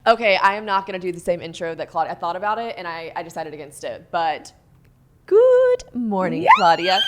Okay, I am not going to do the same intro that Claudia. I thought about it and I decided against it. But good morning, yes! Claudia.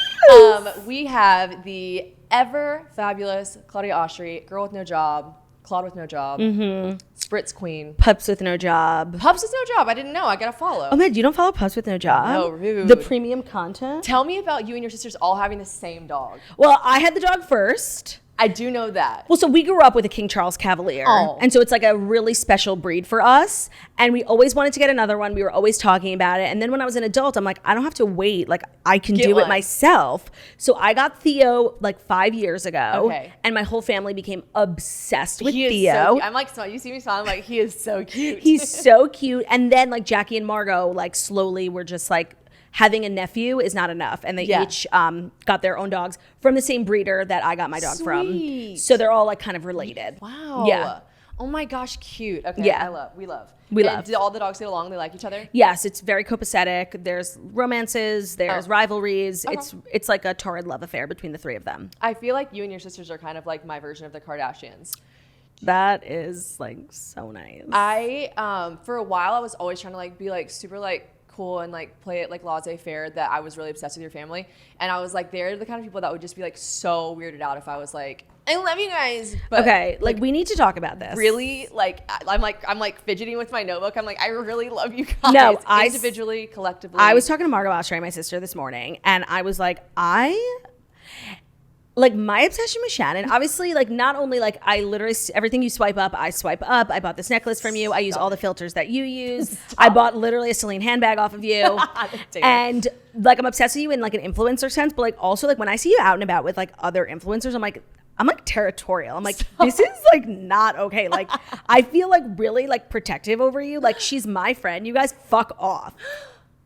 We have the ever fabulous Claudia Oshry, girl with no job, Claude with no job, Spritz queen, Pups with no job. Pups with no job. I didn't know. I gotta follow. Oh man, you don't follow Pups with no job? No, rude. The premium content. Tell me about you and your sisters all having the same dog. Well, I had the dog first. I do know that. Well, so we grew up with a King Charles Cavalier. Oh. And so it's like a really special breed for us. And we always wanted to get another one. We were always talking about it. And then when I was an adult, I'm like, I don't have to wait. Like, I can do it myself. So I got Theo like 5 years ago. Okay. And my whole family became obsessed with He is Theo. so cute. I'm like, you see me smiling, like, he is so cute. He's so cute. And then like Jackie and Margot, like slowly were just like, having a nephew is not enough. And they each got their own dogs from the same breeder that I got my dog from. So they're all like kind of related. Wow. Yeah. Oh my gosh, cute. Okay. Yeah. We love. We and love. Do all the dogs get along? They like each other? Yes, it's very copacetic. There's romances, there's rivalries. It's like a torrid love affair between the three of them. I feel like you and your sisters are kind of like my version of the Kardashians. That is like so nice. I for a while I was always trying to like be like super like cool and like play it like laissez-faire, that I was really obsessed with your family, and I was like, they're the kind of people that would just be like so weirded out if I was like, I love you guys, but okay, like we need to talk about this. Really, like I'm like fidgeting with my notebook. I'm like, I really love you guys. No, individually, collectively. I was talking to Margot Oshry, my sister, this morning, and I was like, like my obsession with Shannon, obviously, like not only like I literally, everything you swipe up, I swipe up. I bought this necklace from you. I use all the filters that you use. I bought literally a Celine handbag off of you. And like I'm obsessed with you in like an influencer sense, but like also like when I see you out and about with like other influencers, I'm like territorial. I'm like, this is like not okay. Like I feel like really like protective over you. Like she's my friend. You guys fuck off.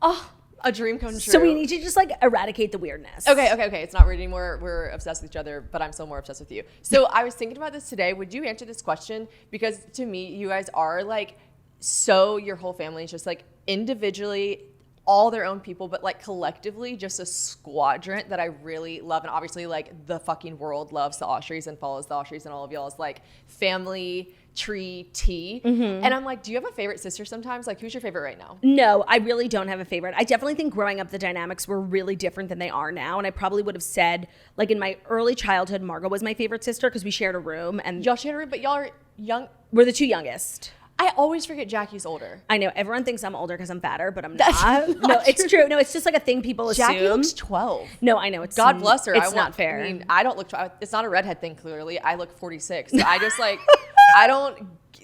Oh. A dream come true. So we need to just like eradicate the weirdness. Okay. It's not weird anymore. We're obsessed with each other, but I'm still more obsessed with you. So I was thinking about this today. Would you answer this question? Because to me, you guys are like, so your whole family is just like individually all their own people, but like collectively just a squadron that I really love. And obviously like the fucking world loves the Oshrys and follows the Oshrys and all of y'all's like family tree tea. And I'm like, do you have a favorite sister sometimes? Like, who's your favorite right now? No, I really don't have a favorite. I definitely think growing up the dynamics were really different than they are now. And I probably would have said, like in my early childhood, Margot was my favorite sister because we shared a room. And y'all shared a room, but y'all are young. We're the two youngest. I always forget Jackie's older. I know. Everyone thinks I'm older because I'm fatter, but I'm not. No, it's true. No, it's just like a thing people assume. Jackie looks 12. No, I know. It's God bless her. It's not fair. I mean, I don't look 12. It's not a redhead thing, clearly. I look 46. So I just like, I don't,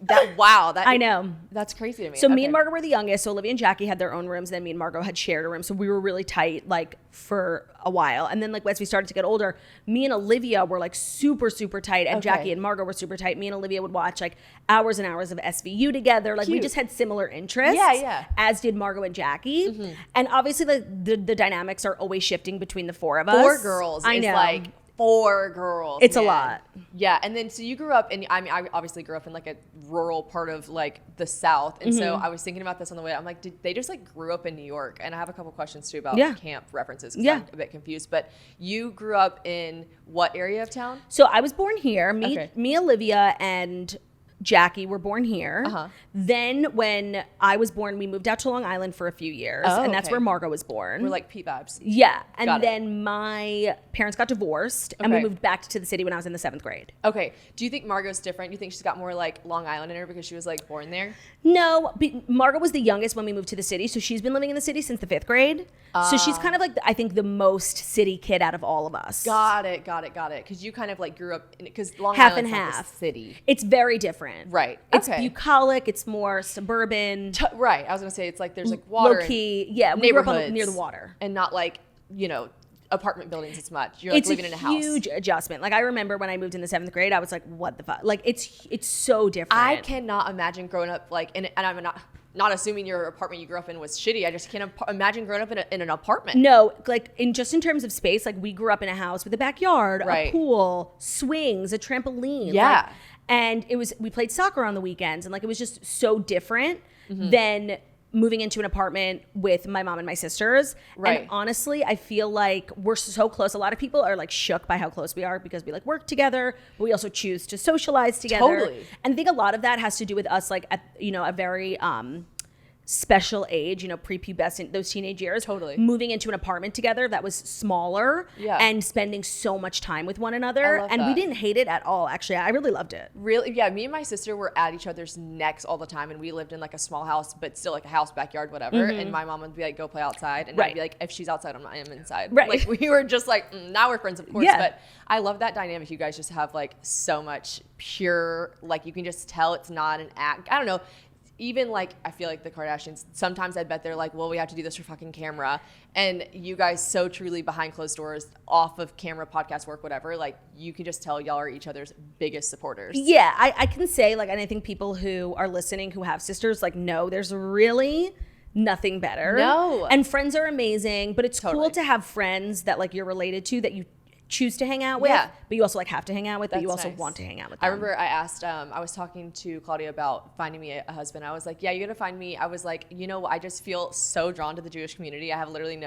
I know. That's crazy to me. So me and Margot were the youngest. So Olivia and Jackie had their own rooms. Then me and Margot had shared a room. So we were really tight, like for a while. And then like as we started to get older, me and Olivia were like super, super tight. And Jackie and Margot were super tight. Me and Olivia would watch like hours and hours of SVU together. Like we just had similar interests. Yeah. As did Margot and Jackie. And obviously the dynamics are always shifting between the four of us. 4 girls. I know. Like 4 girls. It's a lot. Yeah. And then so you grew up in, I mean, I obviously grew up in like a rural part of like the South. And so I was thinking about this on the way. I'm like, did they just like grew up in New York? And I have a couple questions too about camp references because I'm a bit confused. But you grew up in what area of town? So I was born here. Me, Olivia, and Jackie were born here. Then when I was born, we moved out to Long Island for a few years. And that's where Margot was born. We're like Pete vibes. Yeah. And then my parents got divorced and we moved back to the city when I was in the 7th grade. Okay. Do you think Margot's different? Do you think she's got more like Long Island in her because she was like born there? No, Margot was the youngest when we moved to the city. So she's been living in the city since the 5th grade. So she's kind of like, I think, the most city kid out of all of us. Got it. Because you kind of like grew up, because Long half Island's and like half. a city. It's very different. Right. It's bucolic. It's more suburban. Right. I was going to say it's like there's like water. Low key. Yeah. We grew up near the water. And not like, you know, apartment buildings as much. You're like living in a house. It's a huge adjustment. Like I remember when I moved in the 7th grade, I was like, what the fuck? Like it's so different. I cannot imagine growing up like, and I'm not assuming your apartment you grew up in was shitty. I just can't imagine growing up in an apartment. No, like in terms of space, like we grew up in a house with a backyard, a pool, swings, a trampoline. Yeah. Like, and we played soccer on the weekends, and like it was just so different than moving into an apartment with my mom and my sisters. Right. And honestly, I feel like we're so close. A lot of people are like shook by how close we are because we like work together, but we also choose to socialize together. Totally. And I think a lot of that has to do with us like at, you know, a very special age, you know, prepubescent, those teenage years. Totally. Moving into an apartment together that was smaller and spending so much time with one another. And we didn't hate it at all, actually. I really loved it. Really? Yeah, me and my sister were at each other's necks all the time, and we lived in like a small house, but still like a house, backyard, whatever. And my mom would be like, go play outside. And I'd be like, if she's outside, I am inside. Right. Like we were just like, now we're friends, of course. Yeah. But I love that dynamic. You guys just have like so much pure, like you can just tell it's not an act. I don't know. Even like, I feel like the Kardashians, sometimes I bet they're like, well, we have to do this for fucking camera. And you guys so truly behind closed doors, off of camera, podcast work, whatever, like you can just tell y'all are each other's biggest supporters. Yeah, I can say like, and I think people who are listening who have sisters like, no, there's really nothing better. No. And friends are amazing, but it's cool to have friends that like you're related to that you choose to hang out with, but you also like have to hang out with, but you also want to hang out with them. I remember I asked, I was talking to Claudia about finding me a husband. I was like, yeah, you're gonna find me. I was like, you know, I just feel so drawn to the Jewish community. I have literally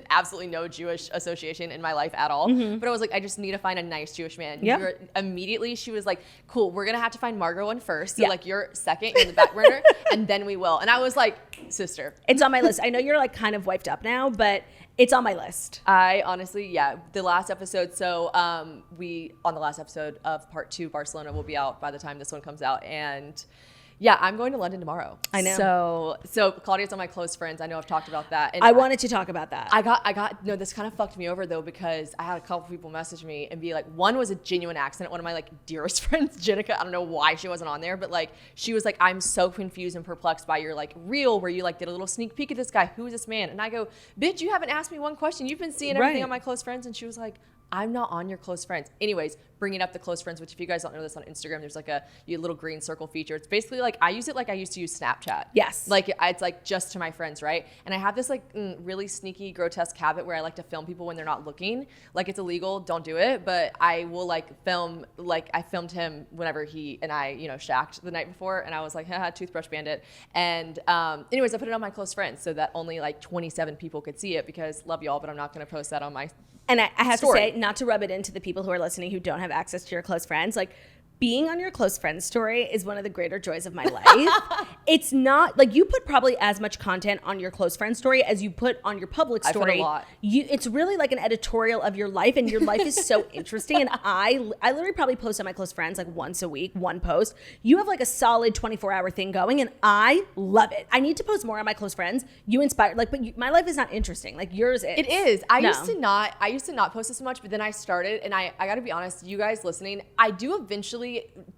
absolutely no Jewish association in my life at all. But I was like, I just need to find a nice Jewish man. Yeah. Immediately she was like, cool, we're gonna have to find Margot one first. So like you're second, you're in the back burner, and then we will. And I was like, sister. It's on my list. I know you're like kind of wiped up now, but it's on my list. I honestly, the last episode. So on the last episode of part 2, Barcelona will be out by the time this one comes out. And yeah, I'm going to London tomorrow. I know. So Claudia's on my close friends. I know I've talked about that. And I wanted to talk about that. I got, no, this kind of fucked me over though, because I had a couple people message me and be like, one was a genuine accident. One of my like dearest friends, Jenica, I don't know why she wasn't on there, but like, she was like, I'm so confused and perplexed by your like reel where you like did a little sneak peek at this guy. Who is this man? And I go, bitch, you haven't asked me one question. You've been seeing everything on my close friends. And she was like, I'm not on your close friends. Anyways, bringing up the close friends, which if you guys don't know this on Instagram, there's like a little green circle feature. It's basically like, I use it like I used to use Snapchat. Yes. Like it's like just to my friends, right? And I have this like really sneaky, grotesque habit where I like to film people when they're not looking. Like it's illegal, don't do it. But I will like film, like I filmed him whenever he and I, you know, shacked the night before. And I was like, haha, toothbrush bandit. And anyways, I put it on my close friends so that only like 27 people could see it, because love y'all, but I'm not going to post that on my And I have story. to say, not to rub it into the people who are listening who don't have access to your close friends, like being on your close friends story is one of the greater joys of my life. It's not like you put probably as much content on your close friend story as you put on your public story. I put a lot. It's really like an editorial of your life, and your life is so interesting. And I literally probably post on my close friends like once a week, one post. You have like a solid 24-hour thing going, and I love it. I need to post more on my close friends. You inspire, like, but my life is not interesting. Like yours is. It is. I used to not post this much, but then I started, and I got to be honest, you guys listening, I do eventually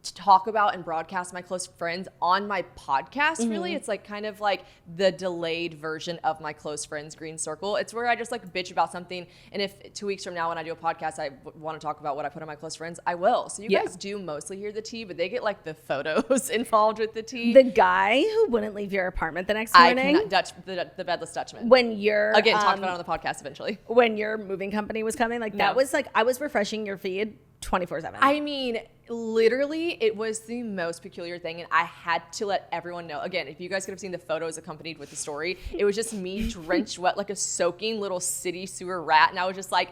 talk about and broadcast my close friends on my podcast. Really, it's like kind of like the delayed version of my close friends green circle. It's where I just like bitch about something, and if 2 weeks from now when I do a podcast I want to talk about what I put on my close friends, I will. So you guys do mostly hear the tea, but they get like the photos involved with the tea. The guy who wouldn't leave your apartment the next morning. I cannot, the bedless Dutchman. When you're again talked about it on the podcast eventually. When your moving company was coming, like that was like I was refreshing your feed 24/7. I mean, literally, it was the most peculiar thing, and I had to let everyone know. Again, if you guys could have seen the photos accompanied with the story, it was just me drenched wet like a soaking little city sewer rat, and I was just like,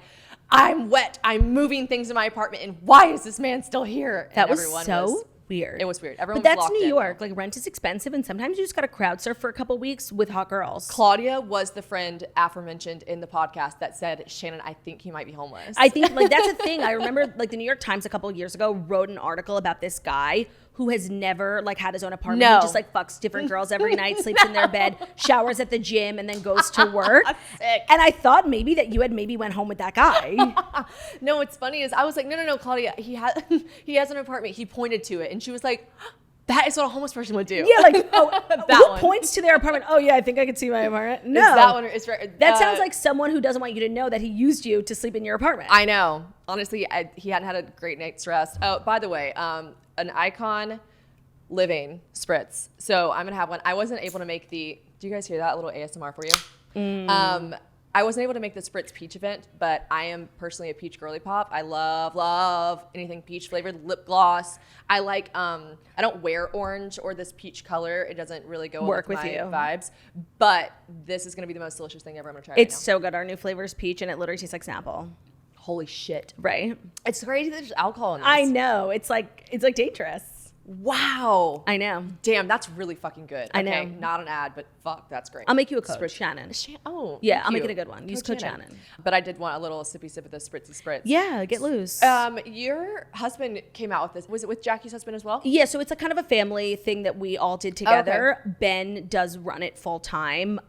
I'm wet, I'm moving things in my apartment, and why is this man still here? And that was so weird. It was weird. Everyone but was that's locked New in. York. Like rent is expensive, and sometimes you just got to crowd surf for a couple weeks with hot girls. Claudia was the friend aforementioned in the podcast that said, Shannon, I think he might be homeless. I think like that's a thing. I remember like the New York Times a couple of years ago wrote an article about this guy who has never like had his own apartment. No. He just like fucks different girls every night, sleeps in their bed, showers at the gym, and then goes to work. Sick. And I thought maybe that you had maybe went home with that guy. No, what's funny is I was like, no, Claudia, he has an apartment. He pointed to it, and she was like, that is what a homeless person would do. Yeah, like, oh, That who one. points to their apartment? Oh, yeah, I think I could see my apartment. No. Is that one? It's right. That sounds like someone who doesn't want you to know that he used you to sleep in your apartment. I know. Honestly, he hadn't had a great night's rest. Oh, by the way, an Icon Living spritz. So I'm going to have one. I wasn't able to make do you guys hear that? A little ASMR for you. I I wasn't able to make the Spritz Peach event, but I am personally a peach girly pop. I love anything peach flavored. Lip gloss. I like, I don't wear orange or this peach color. It doesn't really go Work with with my you. vibes. But this is going to be the most delicious thing ever. I'm going to try It's right so good. Our new flavor is peach, and it literally tastes like Snapple. Holy shit. Right? It's crazy that there's alcohol in this. I know. It's like dangerous. Wow. I know. Damn, that's really fucking good. I know. Okay, not an ad, but fuck, that's great. I'll make you a code, Spritz- Shannon. Oh, Yeah, thank I'll make you. it a good one. Use code Shannon. But I did want a little sippy sip of the Spritzy Spritz. Yeah, get loose. Your husband came out with this. Was it with Jackie's husband as well? Yeah, so it's a kind of a family thing that we all did together. Ben does run it full time.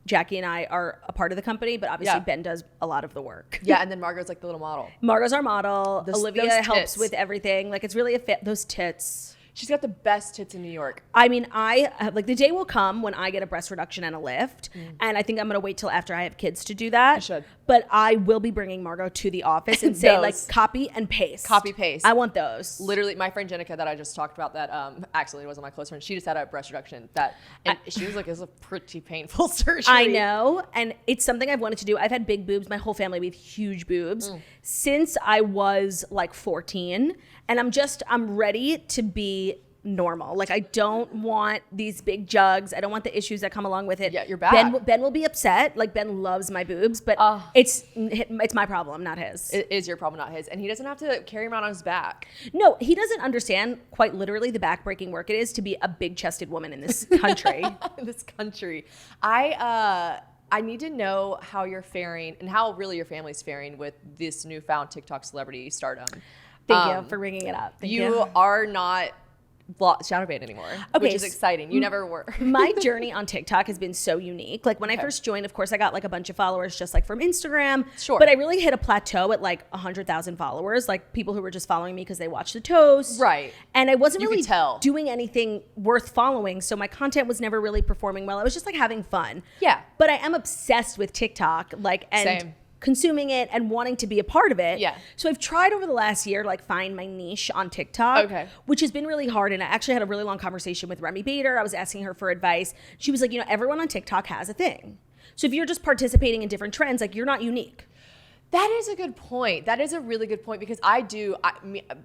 Jackie and I are a part of the company, but obviously Ben does a lot of the work. Yeah, and then Margot's like the little model. Margot's our model. Olivia those helps tits. with everything. Like, it's really a fit. Those tits. She's got the best tits in New York. I mean, like the day will come when I get a breast reduction and a lift, and I think I'm gonna wait till after I have kids to do that. You should. But I will be bringing Margot to the office and say like copy and paste. Copy paste. I want those. Literally, my friend Jenica that I just talked about that actually wasn't my close friend. She just had a breast reduction and she was like, it was a pretty painful surgery. I know, and it's something I've wanted to do. I've had big boobs. My whole family, we have huge boobs since I was like 14, and I'm ready to be normal. Like, I don't want these big jugs. I don't want the issues that come along with it. Yeah, you're back. Ben will be upset. Like, Ben loves my boobs, but it's my problem, not his. It is your problem, not his. And he doesn't have to carry him around on his back. No, he doesn't understand quite literally the backbreaking work it is to be a big-chested woman in this country. In this country. I need to know how you're faring and how really your family's faring with this newfound TikTok celebrity stardom. Thank you for bringing it up. Thank you are not shadow banned anymore, which is exciting. You never were. My journey on TikTok has been so unique. Like, when I first joined, of course, I got like a bunch of followers just like from Instagram. Sure. But I really hit a plateau at like 100,000 followers, like people who were just following me because they watched the toast. Right. And I wasn't You really could tell. doing anything worth following. So my content was never really performing well. I was just like having fun. Yeah. But I am obsessed with TikTok, like, and Same. consuming it and wanting to be a part of it. Yeah. So I've tried over the last year to like find my niche on TikTok, Okay. which has been really hard. And I actually had a really long conversation with Remy Bader. I was asking her for advice. She was like, everyone on TikTok has a thing. So if you're just participating in different trends, like, you're not unique. That is a good point. That is a really good point because I'm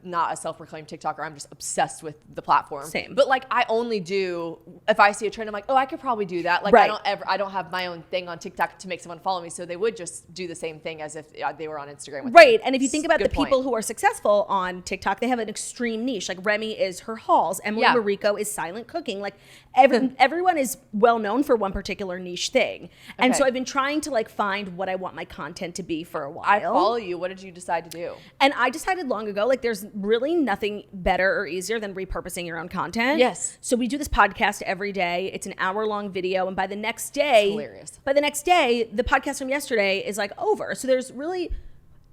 not a self-proclaimed TikToker. I'm just obsessed with the platform. Same. But like, I only do, if I see a trend, I'm like, oh, I could probably do that. Like, Right. I don't have my own thing on TikTok to make someone follow me. So they would just do the same thing as if they were on Instagram with Right. me. And if you think about Good the people point. who are successful on TikTok, they have an extreme niche. Like, Remy is her hauls. Emily Yeah. Mariko is silent cooking. Like, everyone is well known for one particular niche thing. And Okay. so I've been trying to like find what I want my content to be for a while. I follow you. What did you decide to do? And I decided long ago, like, there's really nothing better or easier than repurposing your own content. Yes. So we do this podcast every day. It's an hour-long video. And by the next day, hilarious. By the next day, the podcast from yesterday is like over. So there's really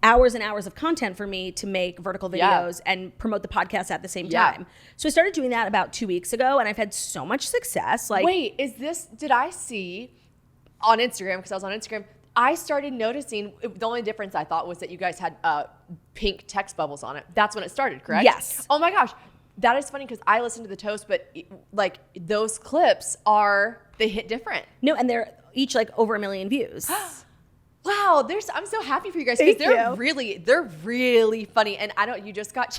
hours and hours of content for me to make vertical videos and promote the podcast at the same time. So I started doing that about 2 weeks ago, and I've had so much success. Like, Wait, did I see on Instagram, because I was on Instagram, I started noticing, the only difference I thought was that you guys had pink text bubbles on it. That's when it started, correct? Yes. Oh my gosh. That is funny because I listened to the toast, but like those clips they hit different. no, and they're each like over 1 million views. Wow, I'm so happy for you guys because Thank you. they're really funny. And you just got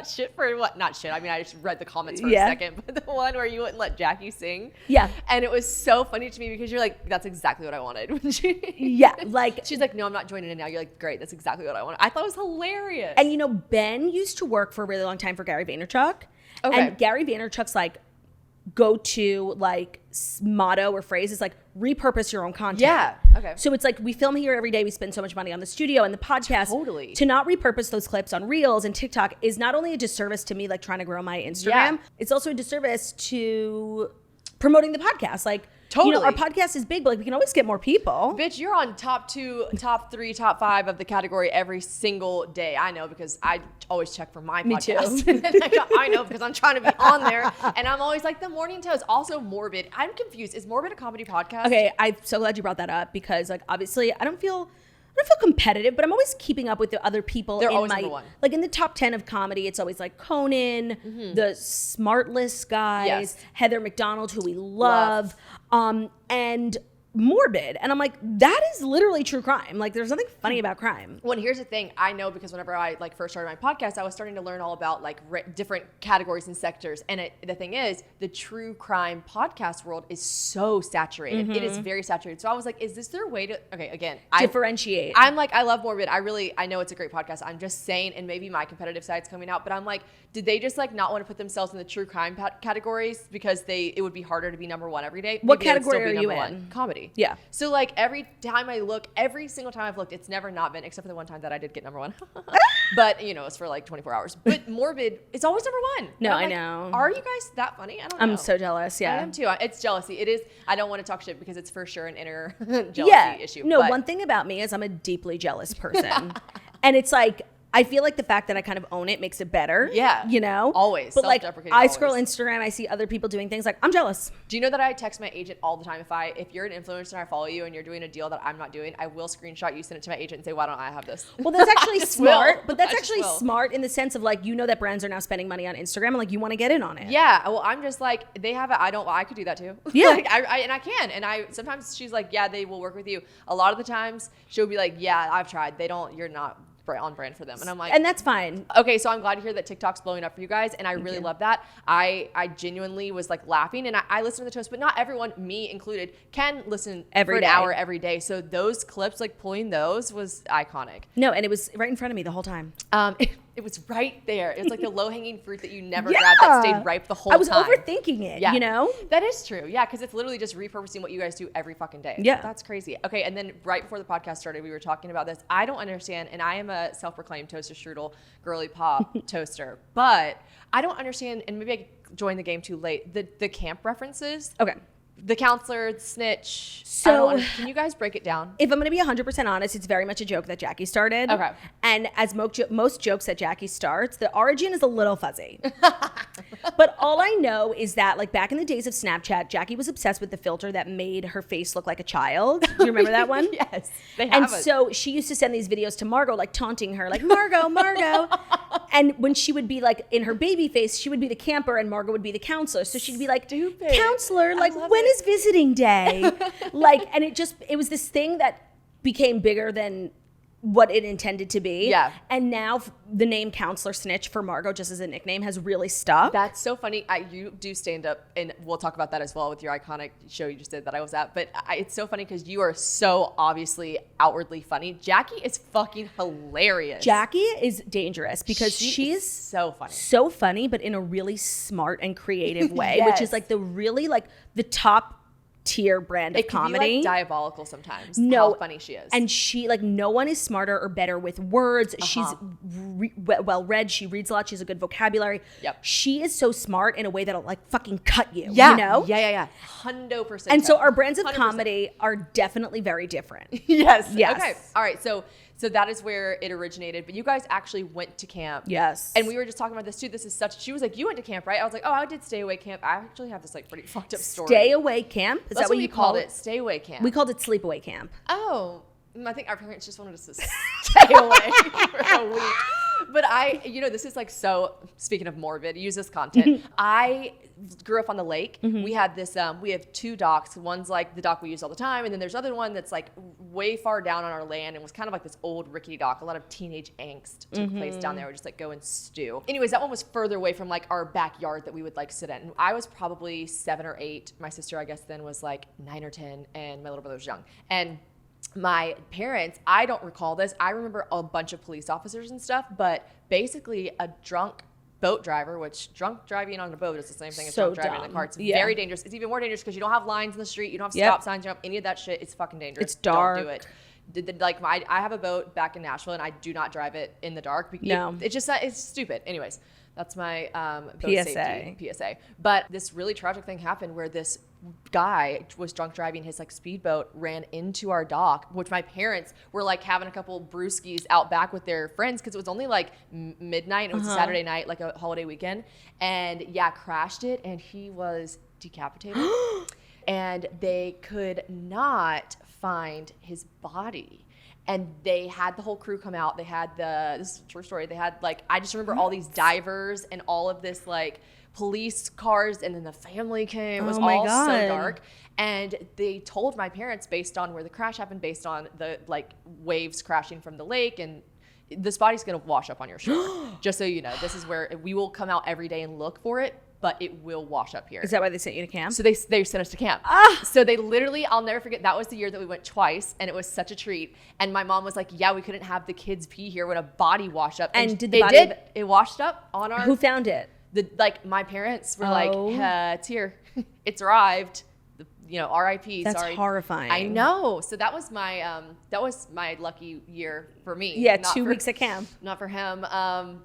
shit for what? Not shit. I mean, I just read the comments for a second, but the one where you wouldn't let Jackie sing. Yeah. And it was so funny to me because you're like, that's exactly what I wanted. When she's like, no, I'm not joining in now. You're like, great, that's exactly what I wanted. I thought it was hilarious. And Ben used to work for a really long time for Gary Vaynerchuk. Okay. And Gary Vaynerchuk's like go-to like motto or phrase is like repurpose your own content. Yeah. Okay. So it's like we film here every day. We spend so much money on the studio and the podcast. Totally. To not repurpose those clips on Reels and TikTok is not only a disservice to me, like trying to grow my Instagram. Yeah. It's also a disservice to promoting the podcast. Like, Totally. our podcast is big, but like we can always get more people. Bitch, you're on top 2, top 3, top 5 of the category every single day. I know because I always check for my Me podcast. too. I know because I'm trying to be on there. And I'm always like, the Morning Toast, also Morbid. I'm confused. Is Morbid a comedy podcast? Okay, I'm so glad you brought that up because like obviously I don't feel competitive, but I'm always keeping up with the other people. They're in always my number one. like in the top 10 of comedy. It's always like Conan, the Smartless guys, Yes. Heather McDonald, who we love. And morbid. And I'm like, that is literally true crime. Like, there's nothing funny about crime. Well, and here's the thing. I know because whenever I like first started my podcast, I was starting to learn all about like different categories and sectors. And the thing is, the true crime podcast world is so saturated. It is very saturated. So I was like, is this their way to, okay, again, differentiate? I'm like, I love morbid. I know it's a great podcast. I'm just saying, and maybe my competitive side's coming out, but I'm like, did they just like not want to put themselves in the true crime categories because it would be harder to be number one every day? What Maybe they would category still be are you number in? one. Comedy. Yeah. So like every single time I've looked, it's never not been, except for the one time that I did get number one. But it's for like 24 hours. But morbid, it's always number one. No, I know. Are you guys that funny? I don't know. I'm so jealous. Yeah. I am too. It's jealousy. It is. I don't want to talk shit because it's for sure an inner jealousy issue. No, but one thing about me is I'm a deeply jealous person. And it's like, I feel like the fact that I kind of own it makes it better. Yeah. But Always. like, Self-deprecating I always. scroll Instagram, I see other people doing things like, I'm jealous. Do you know that I text my agent all the time? If you're an influencer and I follow you and you're doing a deal that I'm not doing, I will screenshot you, send it to my agent and say, why don't I have this? Well, that's actually smart. will. But that's I just actually will. smart in the sense of like, that brands are now spending money on Instagram and like, you want to get in on it. Yeah. Well, I'm just like, they have it. I could do that too. Yeah. Like, I can. And sometimes she's like, yeah, they will work with you. A lot of the times she'll be like, yeah, I've tried. You're not on brand for them. And I'm like, And that's fine. okay, so I'm glad to hear that TikTok's blowing up for you guys, and I really love that. I genuinely was like laughing, and I listen to the toast, but not everyone, me included, can listen Every for an day. hour every day. So those clips, like pulling those, was iconic. No, and it was right in front of me the whole time. It was right there. It was like the low-hanging fruit that you never Yeah. grabbed that stayed ripe the whole time. I was overthinking it, Yeah. you know? That is true. Yeah, because it's literally just repurposing what you guys do every fucking day. Yeah. That's crazy. Okay, and then right before the podcast started, we were talking about this. I don't understand, and I am a self-proclaimed toaster strudel girly pop toaster, but I don't understand, and maybe I joined the game too late, the camp references. Okay. The counselor, the snitch. So- can you guys break it down? If I'm going to be 100% honest, it's very much a joke that Jackie started. Okay. And as most jokes that Jackie starts, the origin is a little fuzzy. But all I know is that, like, back in the days of Snapchat, Jackie was obsessed with the filter that made her face look like a child. Do you remember that one? Yes. They have And it. so she used to send these videos to Margot, like taunting her, like, Margot, Margot. And when she would be like in her baby face, she would be the camper and Margot would be the counselor. So she'd be like, Stupid. counselor, like, love when it. is visiting day? Like, and it was this thing that became bigger than what it intended to be. Yeah. And now the name Counselor Snitch for Margot, just as a nickname, has really stuck. That's so funny. You do stand up, and we'll talk about that as well with your iconic show you just did that I was at. But it's so funny because you are so obviously outwardly funny. Jackie is fucking hilarious. Jackie is dangerous because She is she's so funny. so funny, but in a really smart and creative way, which Yes. is like the top tier brand of It can comedy. be like diabolical sometimes. No, how funny she is. And she, like, no one is smarter or better with words. She's well read. She reads a lot. She has a good vocabulary. Yep. She is so smart in a way that'll like fucking cut you. yeah, You know? yeah. 100%. And so our brands of 100%. comedy are definitely very different. Yes. Yes. Okay. All right. So that is where it originated. But you guys actually went to camp. Yes. And we were just talking about this too. She was like, you went to camp, right? I was like, oh, I did stay away camp. I actually have this like pretty fucked up story. Stay away camp? Is That's that what you called called it? Stay away camp. We called it sleepaway camp. Oh, I think our parents just wanted us to stay away for a week. But this is like so, speaking of morbid, use this content. I grew up on the lake. We had this, we have two docks. One's like the dock we use all the time. And then there's other one that's like way far down on our land and was kind of like this old rickety dock. A lot of teenage angst took place down there. We just like go and stew. Anyways, that one was further away from like our backyard that we would like sit in. And I was probably 7 or 8. My sister, I guess then was like 9 or 10 and my little brother was young. And my parents, I don't recall this. I remember a bunch of police officers and stuff, but basically a drunk boat driver, which drunk driving on a boat is the same thing as So drunk driving in dumb. a car. It's Yeah. very dangerous. It's even more dangerous because you don't have lines in the street. You don't have Yep. stop signs. You don't have any of that shit. It's fucking dangerous. It's dark. Don't do it. I have a boat back in Nashville and I do not drive it in the dark. No. It's stupid. Anyways, that's my boat PSA. safety PSA. But this really tragic thing happened where this guy was drunk driving his like speedboat, ran into our dock, which my parents were like having a couple brewskis out back with their friends because it was only like midnight. It was a Saturday night, like a holiday weekend, and crashed it, and he was decapitated, and they could not find his body. And they had the whole crew come out. They had this is a true story. They had like, I just remember all these divers and all of this like police cars, and then the family came. It was Oh my all God. so dark. And they told my parents, based on where the crash happened, based on the like waves crashing from the lake, and this body's gonna wash up on your shore. Just so you know, this is where we will come out every day and look for it, but it will wash up here. Is that why they sent you to camp? So they sent us to camp. So they literally, I'll never forget, that was the year that we went twice, and it was such a treat. And my mom was like, yeah, we couldn't have the kids pee here when a body washed up. And did the body- It washed up on our... Who found it? Like, my parents were like, it's here. It's arrived. R.I.P. That's sorry. horrifying. I know. So that was my lucky year for me. Yeah, not 2 for- weeks at camp. Not for him.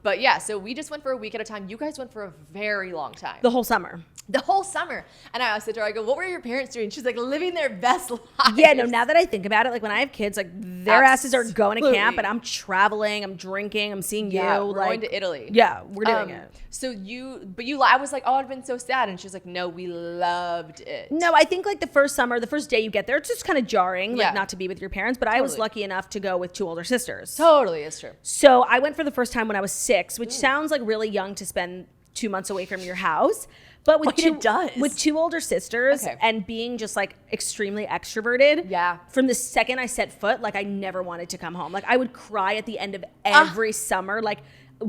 But yeah, so we just went for a week at a time. You guys went for a very long time. The whole summer. The whole summer. And I said to her, I go, what were your parents doing? She's like, living their best lives. Yeah, no, now that I think about it, like when I have kids, like their asses are going to camp Absolutely. and I'm traveling, I'm drinking, I'm seeing Yeah, you. we're like, going to Italy. Yeah, we're doing it. So I was like, oh, I've been so sad. And she's like, no, we loved it. No, I think like the first day you get there, it's just kind of jarring, like Yeah. not to be with your parents, but I was Totally. lucky enough to go with 2 older sisters. Totally, it's true. So I went for the first time when I was 6, which sounds like really young to spend 2 months away from your house. But with Which it does. with 2 older sisters Okay. and being just like extremely extroverted. Yeah. From the second I set foot, like I never wanted to come home. Like I would cry at the end of every summer. Like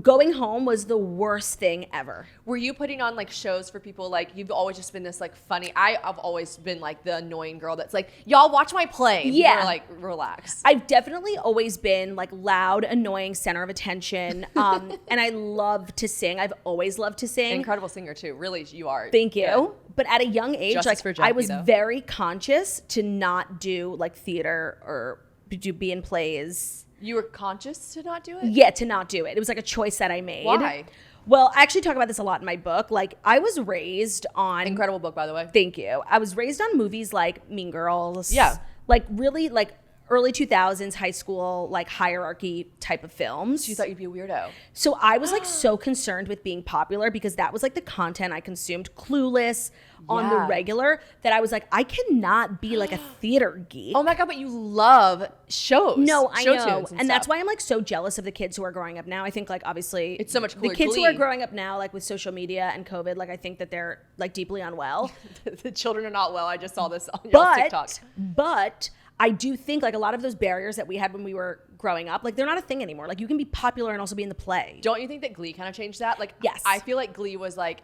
going home was the worst thing ever. Were you putting on like shows for people? Like you've always just been this like funny. I've always been like the annoying girl that's like, y'all watch my play. People Yeah. are like, relax. I've definitely always been like loud, annoying, center of attention. And I love to sing. I've always loved to sing. Incredible singer too. Really, you are. Thank you. Good. But at a young age, Justice for like Jackie, I was though. very conscious to not do like theater or be in plays. You were conscious to not do it? Yeah, to not do it. It was like a choice that I made. Why? Well, I actually talk about this a lot in my book. Like I was raised on Incredible book, by the way. Thank you. I was raised on movies like Mean Girls. Yeah. Like really like early 2000s high school like hierarchy type of films. You thought you'd be a weirdo. So I was like so concerned with being popular because that was like the content I consumed, Clueless on the Yeah. regular, that I was like, I cannot be like a theater geek. Oh my God, but you love shows. No, I show know. tunes And that's stuff. why I'm like so jealous of the kids who are growing up now. I think like obviously It's so much cooler. the kids who are Glee. growing up now, like with social media and COVID, like I think that they're like deeply unwell. The children are not well. I just saw this on y'all's TikTok. But I do think like a lot of those barriers that we had when we were growing up, like they're not a thing anymore. Like you can be popular and also be in the play. Don't you think that Glee kind of changed that? Like, Yes. I feel like Glee was like,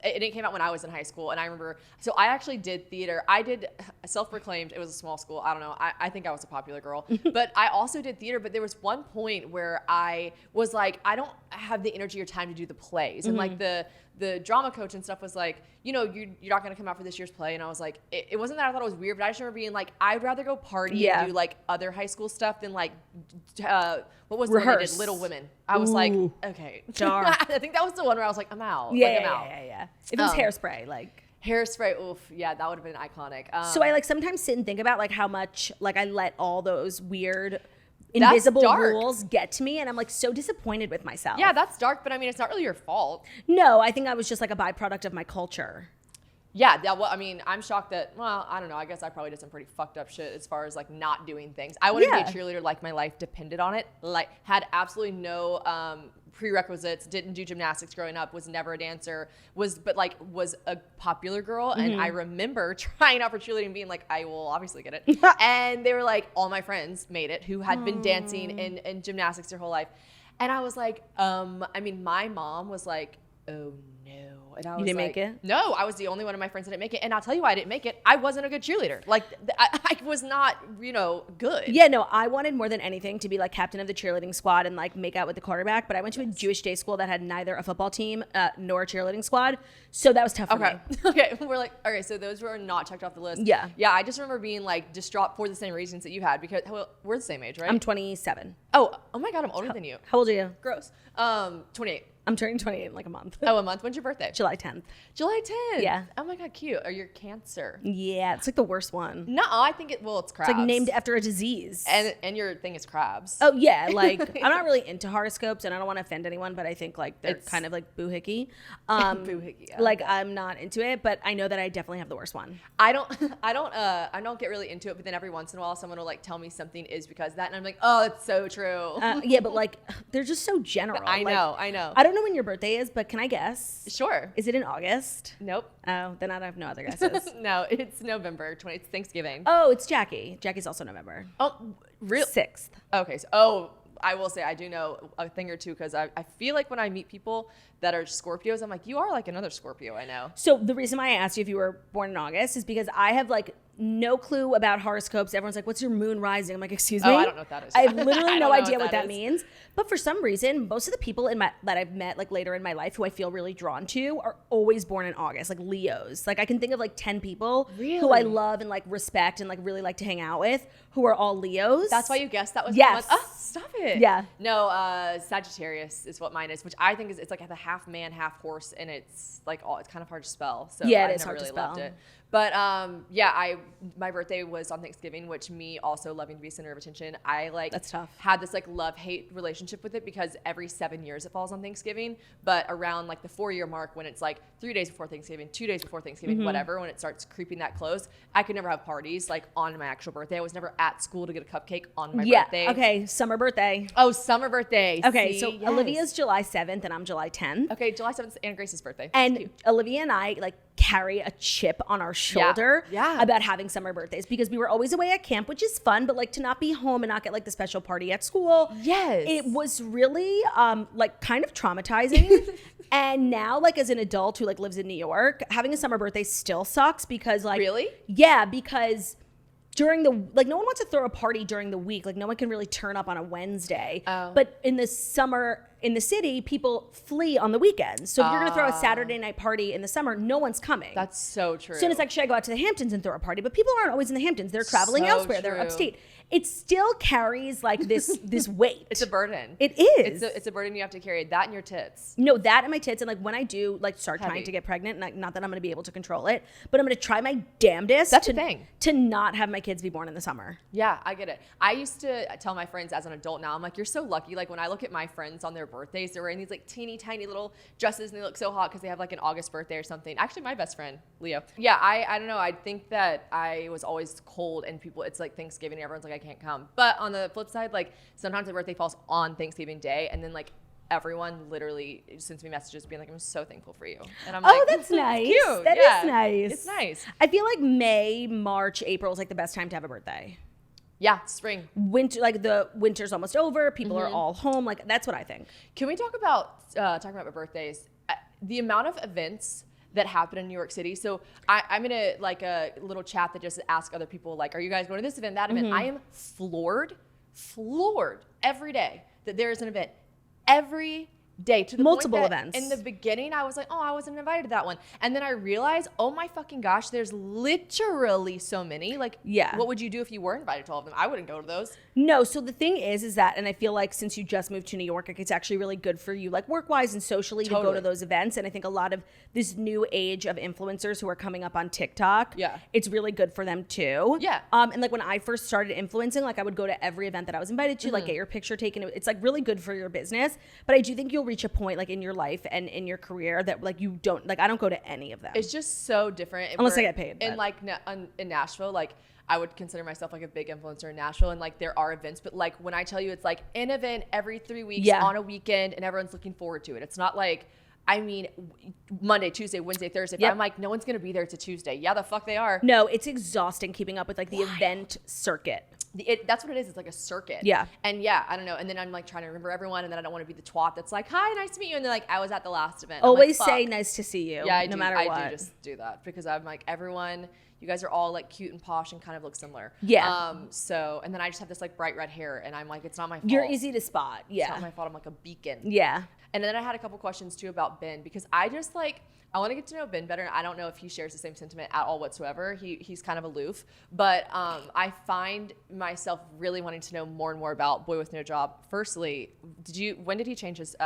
it came out when I was in high school, and I remember, so I actually did theater. I did self-proclaimed, it was a small school. I don't know. I think I was a popular girl, but I also did theater. But there was one point where I was like, I don't have the energy or time to do the plays. And like the drama coach and stuff was like, you're not going to come out for this year's play. And I was like, it wasn't that I thought it was weird, but I just remember being like, I'd rather go party Yeah. and do like other high school stuff than like, what was the one I Rehearse. did? Little Women. I was like, Ooh. okay. Dark. I think that was the one where I was like, I'm out. Yeah, Like, I'm yeah, out. yeah. If it was Um, Hairspray, like. Hairspray, oof. Yeah, that would have been iconic. So I like sometimes sit and think about like how much like I let all those weird invisible dark. rules get to me, and I'm like so disappointed with myself. yeah, that's dark, but I mean, it's not really your fault. No, I think I was just like a byproduct of my culture. Yeah, well, I mean, I'm shocked that, well, I don't know. I guess I probably did some pretty fucked up shit as far as like not doing things. I wanted Yeah. to be a cheerleader like my life depended on it. Like, had absolutely no prerequisites, didn't do gymnastics growing up, was never a dancer, was a popular girl. And I remember trying out for cheerleading and being like, I will obviously get it. And they were like, all my friends made it who had been dancing and gymnastics their whole life. And I was like, I mean, my mom was like, oh no. And I was didn't like, make it? No, I was the only one of my friends that didn't make it. And I'll tell you why I didn't make it. I wasn't a good cheerleader. Like, I was not, good. Yeah, no, I wanted more than anything to be like captain of the cheerleading squad and like make out with the quarterback. But I went to a Jewish day school that had neither a football team nor a cheerleading squad, so that was tough for Okay. me. Okay. We're like, okay, so those were not checked off the list. Yeah. Yeah, I just remember being like distraught for the same reasons that you had because we're the same age, right? I'm 27. Oh my God, I'm older than you. How old are you? Gross. 28. I'm turning 28 in like a month. Oh, a month. When's your birthday? July 10th. July 10th. Yeah. Oh my God, cute. Are you Cancer? Yeah, it's like the worst one. No, I think it's crabs. It's like named after a disease. And your thing is crabs. Oh yeah, like I'm not really into horoscopes, and I don't want to offend anyone, but I think like they're It's- kind of like boohickey. Boohickey, yeah. Like I'm not into it, but I know that I definitely have the worst one. I don't get really into it, but then every once in a while someone will like tell me something is because of that, and I'm like, oh, it's so true. Yeah, but like they're just so general. I Like, know. I don't don't know when your birthday is, but can I guess? Sure. Is it in August? Nope. Oh, then I have no other guesses. No, it's November 20th. It's Thanksgiving. Oh, it's Jackie. Jackie's also November. Oh, real? 6th. Okay. So, I will say I do know a thing or two because I feel like when I meet people that are Scorpios, I'm like, you are like another Scorpio I know. So the reason why I asked you if you were born in August is because I have like no clue about horoscopes. Everyone's like, what's your moon rising? I'm like, excuse me? Oh, I don't know what that is. I have literally no idea what that is. means. But for some reason, most of the people that I've met like later in my life who I feel really drawn to are always born in August, like Leos. Like I can think of like 10 people who I love and like respect and like really like to hang out with who are all Leos. That's why you guessed that was Yes. Oh, stop it. Yeah. No, Sagittarius is what mine is, which I think is, it's like the half man, half horse, and it's like it's kind of hard to spell. So Yeah, it I is never hard to really spell. loved it. But yeah, my birthday was on Thanksgiving, which me also loving to be center of attention. I like That's tough. had this like love-hate relationship with it because every 7 years it falls on Thanksgiving. But around like the 4-year mark when it's like 3 days before Thanksgiving, 2 days before Thanksgiving, whatever, when it starts creeping that close, I could never have parties like on my actual birthday. I was never at school to get a cupcake on my birthday. Okay, summer birthday. Oh, summer birthday. Okay, See? so Yes. Olivia's July 7th and I'm July 10th. Okay, July 7th is Anna Grace's birthday. And Cute. Olivia and I like carry a chip on our shoulder Yeah. about having summer birthdays because we were always away at camp, which is fun, but like to not be home and not get like the special party at school. Yes. It was really like kind of traumatizing. And now like as an adult who like lives in New York, having a summer birthday still sucks because like Really? Yeah, because during the like no one wants to throw a party during the week. Like no one can really turn up on a Wednesday. Oh. But in the summer in the city, people flee on the weekends. So if you're gonna throw a Saturday night party in the summer, no one's coming. That's so true. So then it's like, should I go out to the Hamptons and throw a party? But people aren't always in the Hamptons. They're traveling So elsewhere. They're true. upstate. It still carries like this weight. It's a burden. It is. It's a burden you have to carry. That and your tits. No, that and my tits. And like when I do like start Heavy. trying to get pregnant, like, not that I'm going to be able to control it, but I'm going to try my damnedest That's the thing. to not have my kids be born in the summer. Yeah, I get it. I used to tell my friends as an adult now, I'm like, you're so lucky. Like when I look at my friends on their birthdays, they're wearing these like teeny tiny little dresses and they look so hot because they have like an August birthday or something. Actually, my best friend, Leo. Yeah, I don't know. I think that I was always cold and people, it's like Thanksgiving and everyone's like, I can't come. But on the flip side, like sometimes my birthday falls on Thanksgiving Day and then like everyone literally sends me messages being like, I'm so thankful for you. And I'm like, Oh, that's nice. Cute. That Yeah. is nice. It's nice. I feel like May, March, April is like the best time to have a birthday. Yeah, spring. Winter, like the winter's almost over. People are all home. Like that's what I think. Can we talk about talking about my birthdays? The amount of events that happen in New York City. So I'm in a like a little chat that just ask other people like, are you guys going to this event, that event? I am floored every day that there is an event every day to the Multiple point that events. in the beginning I was like, oh, I wasn't invited to that one, and then I realized, oh my fucking gosh, there's literally so many. Like, Yeah. what would you do if you were invited to all of them? I wouldn't go to those. No, so the thing is that, and I feel like since you just moved to New York, like, it's actually really good for you, like work-wise and socially, to go Totally. to those events. And I think a lot of this new age of influencers who are coming up on TikTok, Yeah. it's really good for them too. Yeah. And like when I first started influencing, like I would go to every event that I was invited to, like get your picture taken. It's like really good for your business. But I do think you'll reach a point like in your life and in your career that like you don't, like I don't go to any of them. It's just so different. Unless I We're- get paid, In but- like in Nashville, like I would consider myself like a big influencer in Nashville, and like there are events, but like when I tell you it's like an event every 3 weeks Yeah. on a weekend, and everyone's looking forward to it. It's not like, I mean, Monday, Tuesday, Wednesday, Thursday. Yep. I'm like, no one's gonna be there to Tuesday. Yeah, the fuck they are. No, it's exhausting keeping up with like the event circuit. That's what it is. It's like a circuit. Yeah. And yeah, I don't know. And then I'm like trying to remember everyone, and then I don't want to be the twat that's like, hi, nice to meet you. And then like, I was at the last event. I'm like, Always say fuck. nice to see you, Yeah, I no do. matter what. I do just do that because I'm like, everyone, you guys are all like cute and posh and kind of look similar. Yeah. So, and then I just have this like bright red hair, and I'm like, it's not my fault. You're easy to spot. It's Yeah. not my fault. I'm like a beacon. Yeah. And then I had a couple questions too about Ben, because I just like, I want to get to know Ben better. And I don't know if he shares the same sentiment at all whatsoever. He's kind of aloof, but I find myself really wanting to know more and more about Boy with No Job. Firstly, when did he change his,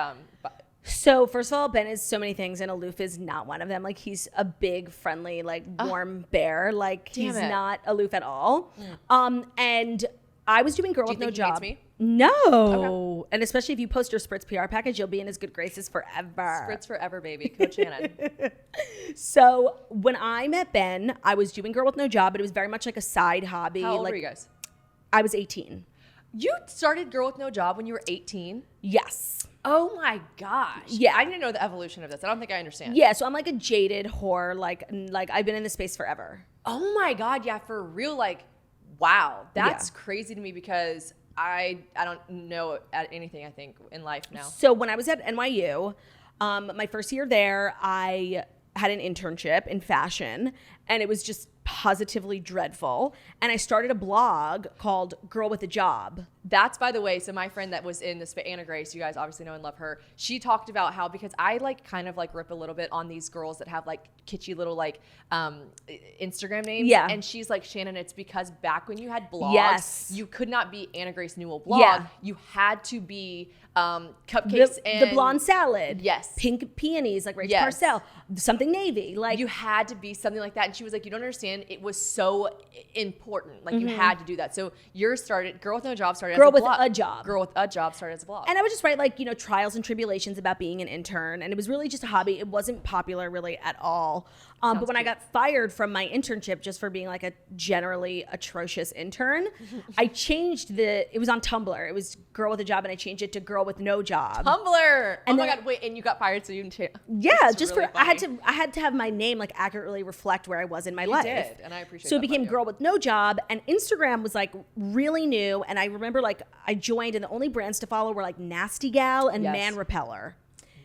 So first of all, Ben is so many things, and aloof is not one of them. Like he's a big, friendly, like warm bear. Like Damn he's it. not aloof at all. And I was doing Girl Do you with No think he hates Job. me? No. And especially if you post your Spritz PR package, you'll be in his good graces forever. Spritz forever, baby. Coach Shannon. So when I met Ben, I was doing Girl with No Job, but it was very much like a side hobby. How old like were you guys? I was 18. You started Girl with No Job when you were 18? Yes. Oh my gosh. Yeah. I didn't know the evolution of this. I don't think I understand. Yeah, so I'm like a jaded whore. Like I've been in this space forever. Oh my God. Yeah, for real. Like, wow. That's crazy to me because I don't know anything, I think, in life now. So when I was at NYU, my first year there, I had an internship in fashion, and it was just positively dreadful. And I started a blog called Girl with a Job. That's, by the way, so my friend that was in this, Anna Grace, you guys obviously know and love her. She talked about how, because I like kind of like rip a little bit on these girls that have like kitschy little like Instagram names. Yeah. And she's like, Shannon, it's because back when you had blogs, you could not be Anna Grace Newell blog. Yeah. You had to be cupcakes and the blonde salad. Yes. Pink peonies like Rachel Parcell. Something navy. Like you had to be something like that. And she was like, you don't understand. It was so important. Like you had to do that. So yours started, Girl with No Job started Girl as a with blog. a Job. Girl with a Job started as a blog. And I would just write like, trials and tribulations about being an intern. And it was really just a hobby. It wasn't popular really at all. But when I got fired from my internship just for being like a generally atrocious intern, I changed it was on Tumblr. It was Girl with a Job, and I changed it to Girl with No Job. Tumblr. And oh my then- God, wait, and you got fired so you didn't change. Yeah, That's just really I funny. had to have my name like accurately reflect where I was in my life. did, and I appreciate So it that became about you. Girl with No Job, and Instagram was like really new. And I remember like I joined, and the only brands to follow were like Nasty Gal and Yes. Man Repeller.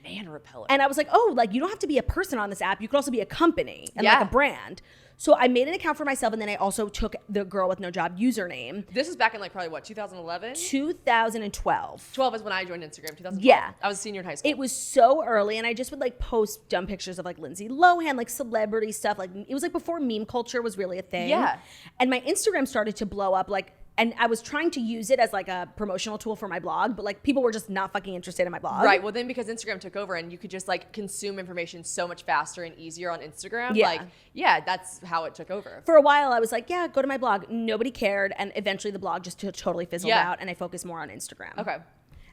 Man Repeller. And I was like, oh, like you don't have to be a person on this app. You could also be a company and like Yeah. a brand. So I made an account for myself, and then I also took the Girl with No Job username. This was back in like probably what, 2011? 2012. 12 is when I joined Instagram. 2012. Yeah. I was a senior in high school. It was so early, and I just would like post dumb pictures of like Lindsay Lohan, like celebrity stuff. Like it was like before meme culture was really a thing. Yeah. And my Instagram started to blow up, like, and I was trying to use it as like a promotional tool for my blog, but like people were just not fucking interested in my blog. Right. Well, then because Instagram took over and you could just like consume information so much faster and easier on Instagram. Yeah. Like, yeah, that's how it took over. For a while, I was like, yeah, go to my blog. Nobody cared, and eventually the blog just totally fizzled Yeah. out, and I focused more on Instagram. Okay.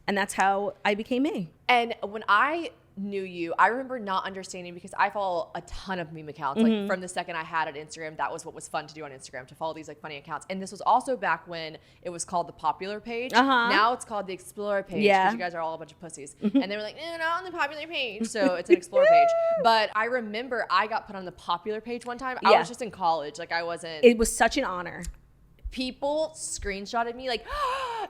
And that's how I became me. And when I knew you, I remember not understanding because I follow a ton of meme accounts. Like from the second I had an Instagram, that was what was fun to do on Instagram, to follow these like funny accounts. And this was also back when it was called the popular page. Now it's called the explore page because you guys are all a bunch of pussies. And they were like, no, not on the popular page. So it's an explore page. But I remember I got put on the popular page one time. I was just in college. Like I wasn't. It was such an honor. People screenshotted me like,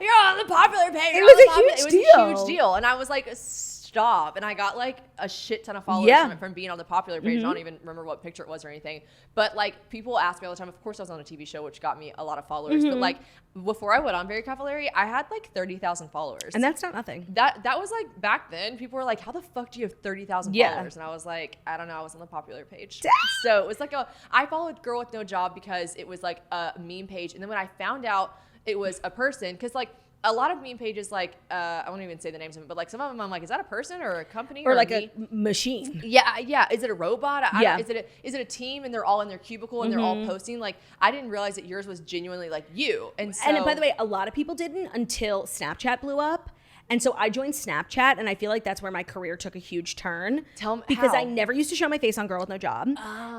you're on the popular page. It was a huge deal. It was a huge deal. And I was like, stop. And I got like a shit ton of followers from being on the popular page. I don't even remember what picture it was or anything. But like people ask me all the time. Of course I was on a TV show, which got me a lot of followers. But like before I went on Very Cavallari, I had like 30,000 followers. And that's not nothing. That was like back then. People were like, how the fuck do you have 30,000 followers? And I was like, I don't know. I was on the popular page. So it was like I followed Girl with No Job because it was like a meme page. And then when I found out it was a person, because like a lot of meme pages, like I won't even say the names of them, but like some of them I'm like, is that a person or a company Or like a a machine. Yeah. Is it a robot? Yeah. Is it a team and they're all in their cubicle and they're all posting? Like I didn't realize that yours was genuinely like you. And so, And by the way, a lot of people didn't until Snapchat blew up. And so I joined Snapchat, and I feel like that's where my career took a huge turn. Tell me because how. I never used to show my face on Girl with No Job.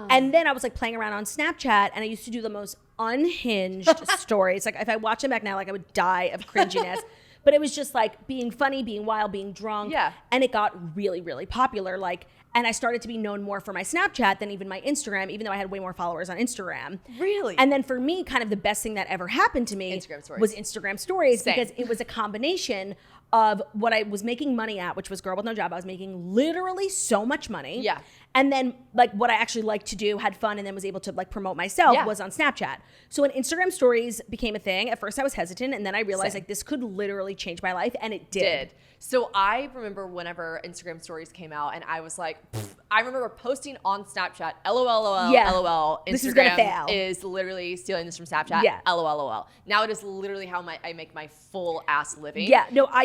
And then I was like playing around on Snapchat, and I used to do the most unhinged stories. Like if I watch them back now, like I would die of cringiness. But it was just like being funny, being wild, being drunk. Yeah. And it got really, really popular. Like, and I started to be known more for my Snapchat than even my Instagram, even though I had way more followers on Instagram. Really? And then for me, kind of the best thing that ever happened to me Instagram stories. was Instagram stories. Same. Because it was a combination of what I was making money at, which was Girl with No Job. I was making literally so much money. Yeah. And then like what I actually liked to do, had fun, and then was able to like promote myself was on Snapchat. So when Instagram stories became a thing, at first I was hesitant, and then I realized like this could literally change my life, and it did. So I remember whenever Instagram stories came out, and I was like, I remember posting on Snapchat, LOL, Yeah. LOL. This is gonna Instagram fail. is literally stealing this from Snapchat. Yeah. LOL. Now it is literally how I make my full ass living. Yeah, no, I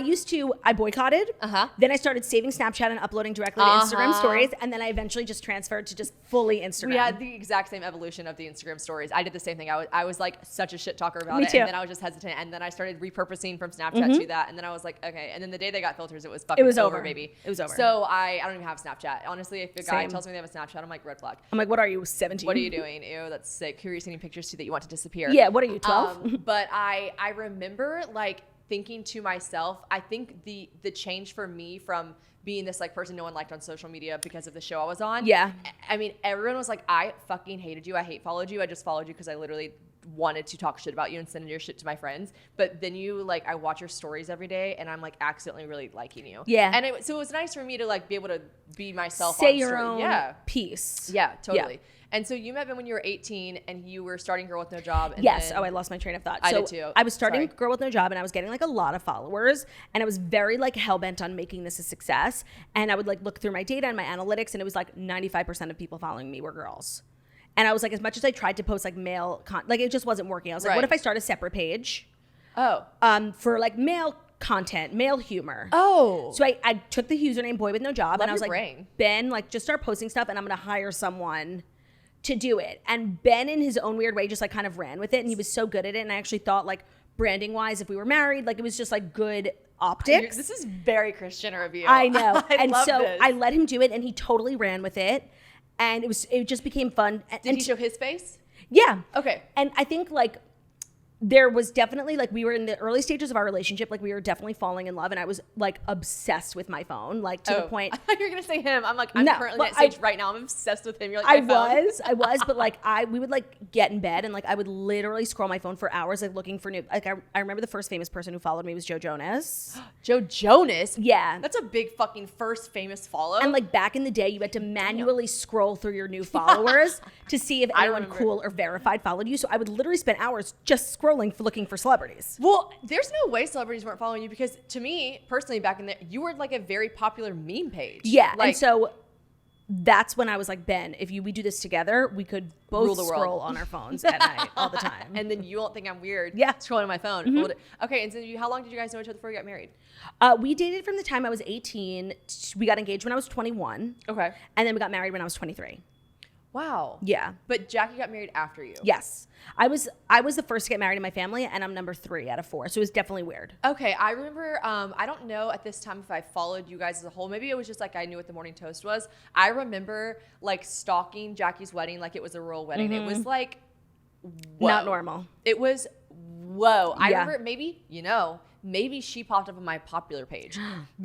boycotted. Then I started saving Snapchat and uploading directly to Instagram stories, and then I eventually eventually just transferred to just fully Instagram. We had the exact same evolution of the Instagram stories. I did the same thing. I was like such a shit talker about Me it. too. And then I was just hesitant. And then I started repurposing from Snapchat to that. And then I was like, okay. And then the day they got filters, it was fucking over, baby. It was over. So I don't even have Snapchat. Honestly, if a guy Same. tells me they have a Snapchat, I'm like, red flag. I'm like, what are you, 17? What are you doing? Ew, that's sick. Who are you sending pictures to that you want to disappear? Yeah, what are you, 12? But I remember like thinking to myself, I think the change for me from being this like person no one liked on social media because of the show I was on. Yeah. I mean, everyone was like, I fucking hated you. I hate followed you. I just followed you because I literally wanted to talk shit about you and send your shit to my friends. But then you like, I watch your stories every day and I'm like accidentally really liking you. Yeah. And so it was nice for me to like be able to be myself. Say on your story. own piece. Yeah, totally. Yeah. And so you met Ben when you were 18 and you were starting Girl with No Job. And Yes. then Oh, I lost my train of thought. I so did too. I was starting Sorry. Girl with No Job and I was getting like a lot of followers and I was very like hell-bent on making this a success. And I would like look through my data and my analytics and it was like 95% of people following me were girls. And I was like, as much as I tried to post like male like it just wasn't working. I was like, what if I start a separate page? For like male content, male humor. Oh. So I took the username Boy with No Job and I was like, brain. Ben, like just start posting stuff and I'm going to hire someone to do it. And Ben in his own weird way just like kind of ran with it and he was so good at it. And I actually thought like branding wise, if we were married, like it was just like good optics. This is very Christian of you. I know. I love this. I let him do it and he totally ran with it. And it just became fun. Did he show his face? Yeah. Okay. And I think like there was definitely like we were in the early stages of our relationship, like we were definitely falling in love and I was like obsessed with my phone, like to the point. I thought you were gonna say him. I'm like, I'm currently at stage right now. I'm obsessed with him. You're like, I was, but like we would like get in bed and like I would literally scroll my phone for hours, like looking for new. Like I remember the first famous person who followed me was Joe Jonas. Joe Jonas? Yeah. That's a big fucking first famous follow. And like back in the day, you had to manually scroll through your new followers to see if anyone cool or verified followed you. So I would literally spend hours just scrolling for looking for celebrities. Well, there's no way celebrities weren't following you because to me, personally, back in the you were like a very popular meme page. Yeah. Like, and so that's when I was like, Ben, if we do this together, we could both scroll on our phones at night all the time. And then you won't think I'm weird. Yeah. Scrolling on my phone. Mm-hmm. Okay. And so how long did you guys know each other before you got married? We dated from the time I was 18. We got engaged when I was 21. Okay. And then we got married when I was 23. Wow. Yeah. But Jackie got married after you. Yes. I was the first to get married in my family and I'm number 3 out of 4. So it was definitely weird. Okay. I remember, I don't know at this time if I followed you guys as a whole. Maybe it was just like I knew what the morning toast was. I remember like stalking Jackie's wedding like it was a royal wedding. Mm-hmm. It was like, whoa. Not normal. It was, whoa. I Yeah. remember maybe she popped up on my popular page.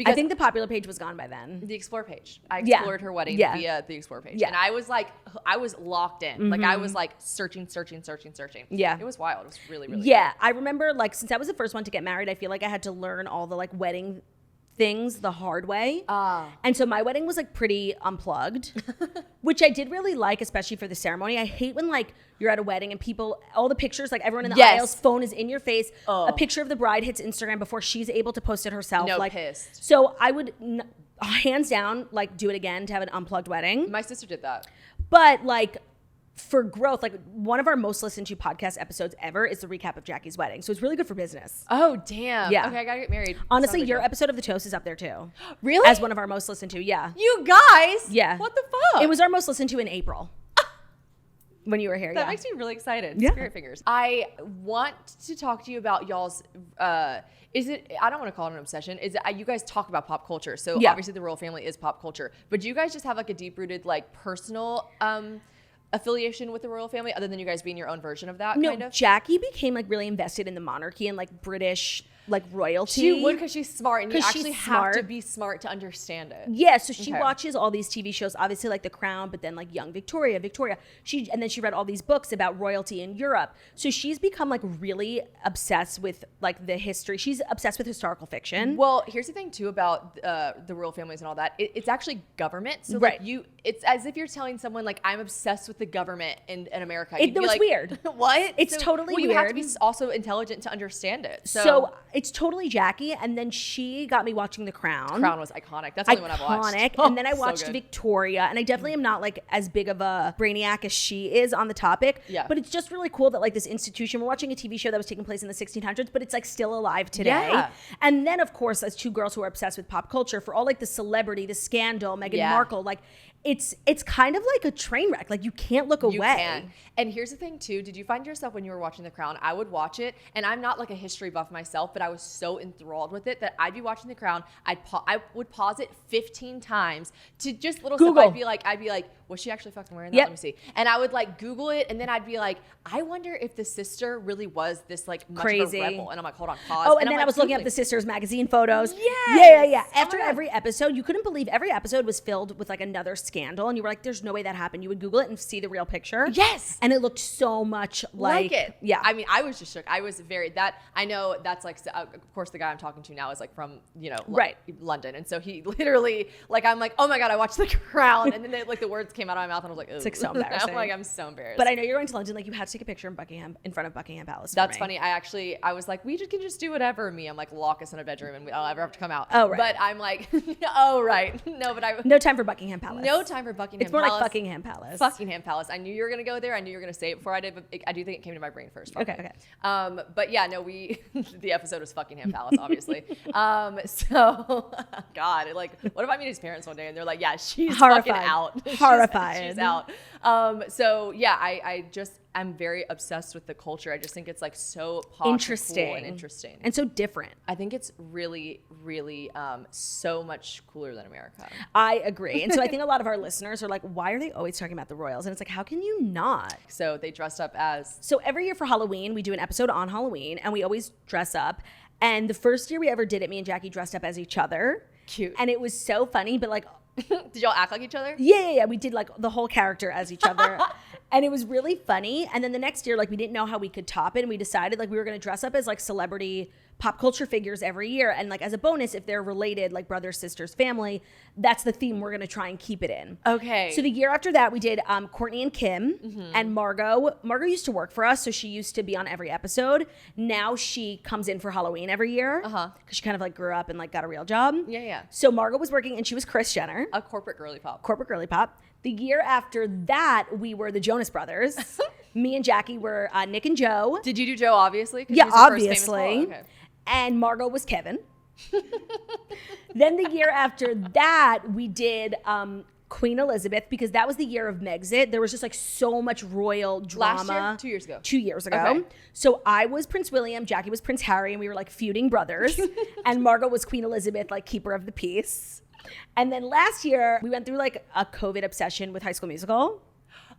I think the popular page was gone by then. The Explore page. I explored her wedding via the Explore page. Yeah. And I was like, I was locked in. Like I was like searching. Yeah. It was wild. It was really, really Yeah. I remember like since I was the first one to get married, I feel like I had to learn all the like wedding things the hard way. And so my wedding was like pretty unplugged, which I did really like, especially for the ceremony. I hate when like you're at a wedding and all the pictures, like everyone in the aisle's phone is in your face. A picture of the bride hits Instagram before she's able to post it herself. No, like, pissed. So I would hands down like do it again to have an unplugged wedding. My sister did that. But like for growth, like one of our most listened to podcast episodes ever is the recap of Jackie's wedding. So it's really good for business. Oh, damn. Yeah. Okay, I gotta get married. Honestly, Sounds like your it. episode of The Toast is up there too. Really? As one of our most listened to, yeah. You guys? Yeah. What the fuck? It was our most listened to in April. When you were here, That makes me really excited. Yeah. Spirit fingers. I want to talk to you about y'all's, I don't want to call it an obsession. You guys talk about pop culture. So obviously the royal family is pop culture. But do you guys just have like a deep-rooted like personal affiliation with the royal family other than you guys being your own version of that kind of? Jackie became like really invested in the monarchy and like British like royalty. She would because she's smart and you 'Cause actually she's have to smart. be smart to understand it. Yeah, so she Okay. watches all these TV shows, obviously like The Crown, but then like Young Victoria. And then she read all these books about royalty in Europe. So she's become like really obsessed with like the history. She's obsessed with historical fiction. Well, here's the thing too about the royal families and all that. It's actually government. So Right. like it's as if you're telling someone like I'm obsessed with the government in America. It You'd be was like, weird. What? It's totally You have to weird. be also intelligent to understand it. So it's totally Jackie. And then she got me watching The Crown. Crown was iconic. That's the only one I've watched. Iconic. Oh, And then I so watched good. Victoria. And I definitely am not like as big of a brainiac as she is on the topic. Yeah. But it's just really cool that like this institution, we're watching a TV show that was taking place in the 1600s, but it's like still alive today. Yeah. And then of course, as two girls who are obsessed with pop culture, for all like the celebrity, the scandal, Meghan Yeah. Markle, like it's kind of like a train wreck. Like you can't look away. You can't. And here's the thing too. Did you find yourself when you were watching The Crown? I would watch it, and I'm not like a history buff myself, but I was so enthralled with it that I'd be watching The Crown. I would pause it 15 times to just little Google. stuff. I'd be like, was she actually fucking wearing that? Yep. Let me see. And I would like Google it, and then I'd be like, I wonder if the sister really was this like much Crazy. of a rebel. And I'm like, hold on, pause. Oh, and I'm then like, I was looking up Googling. the sisters' magazine photos. Yes. Yeah. Oh After my God. every episode, you couldn't believe every episode was filled with like another scandal, and you were like, "There's no way that happened." You would Google it and see the real picture. Yes. and it looked so much like it. Yeah, I mean, I was just shook. I was I know that's like, of course, the guy I'm talking to now is like from, Right. London. And so he literally, like, I'm like, oh my God, I watched The Crown. And then the words came out of my mouth and I was like, It's like so embarrassing. I'm like, I'm so embarrassed. But I know you're going to London. Like you had to take a picture in front of Buckingham Palace. for That's me. funny. I was like, we can just do whatever. I'm like, lock us in a bedroom and I'll ever have to come out. Oh, right. But I'm like, oh, right. No, but No time for Buckingham Palace. no time for Buckingham It's more Palace. like Buckingham Palace. Buckingham Palace. I knew you were going to go there. I knew you were going to say it before I did, but I do think it came to my brain first. Probably. Okay. But yeah, no, the episode was Buckingham Palace, obviously. So, God, what if I meet his parents one day and they're like, yeah, she's fucking Horrified. out. Horrified. She's out. So yeah, I'm very obsessed with the culture. I just think it's like so posh and interesting. And so different. I think it's really, really so much cooler than America. I agree. And so I think a lot of our listeners are like, why are they always talking about the royals? And it's like, how can you not? So they dressed up as... So every year for Halloween, we do an episode on Halloween and we always dress up. And the first year we ever did it, me and Jackie dressed up as each other. Cute. And it was so funny, but like... Did y'all act like each other? Yeah. We did like the whole character as each other. And it was really funny. And then the next year, like we didn't know how we could top it. And we decided like we were going to dress up as like celebrity pop culture figures every year. And like as a bonus, if they're related, like brothers, sisters, family, that's the theme we're going to try and keep it in. Okay. So the year after that, we did Courtney and Kim and Margot. Margot used to work for us, so she used to be on every episode. Now she comes in for Halloween every year because she kind of like grew up and like got a real job. Yeah. So Margot was working and she was Kris Jenner. A corporate girly pop. Corporate girly pop. The year after that, we were the Jonas Brothers. Me and Jackie were Nick and Joe. Did you do Joe, obviously? 'Cause Yeah, he's the first famous obviously. Paul. Okay. And Margot was Kevin. Then the year after that, we did Queen Elizabeth because that was the year of Megxit. There was just like so much royal drama. Last year? 2 years ago? 2 years ago. Okay. So I was Prince William, Jackie was Prince Harry, and we were like feuding brothers. And Margot was Queen Elizabeth, like keeper of the peace. And then last year, we went through like a COVID obsession with High School Musical.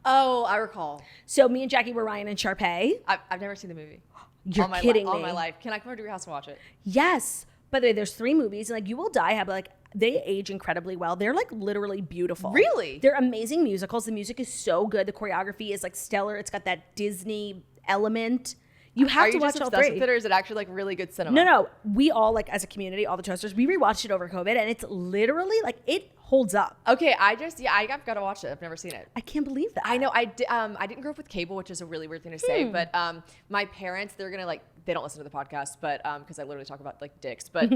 Oh, I recall. So me and Jackie were Ryan and Sharpay. I've never seen the movie. You're kidding me. All my life. Can I come over to your house and watch it? Yes. By the way, there's 3 movies, and like You Will Die have like they age incredibly well. They're like literally beautiful. Really? They're amazing musicals. The music is so good. The choreography is like stellar. It's got that Disney element. You have to watch all obsessed 3. with it, or is it actually like really good cinema? No. We all like as a community, all the toasters, we rewatched it over COVID, and it's literally like it holds up. Okay, I've got to watch it. I've never seen it. I can't believe that. I know. I didn't grow up with cable, which is a really weird thing to say. But my parents, they're gonna like. They don't listen to the podcast, but because I literally talk about like dicks. But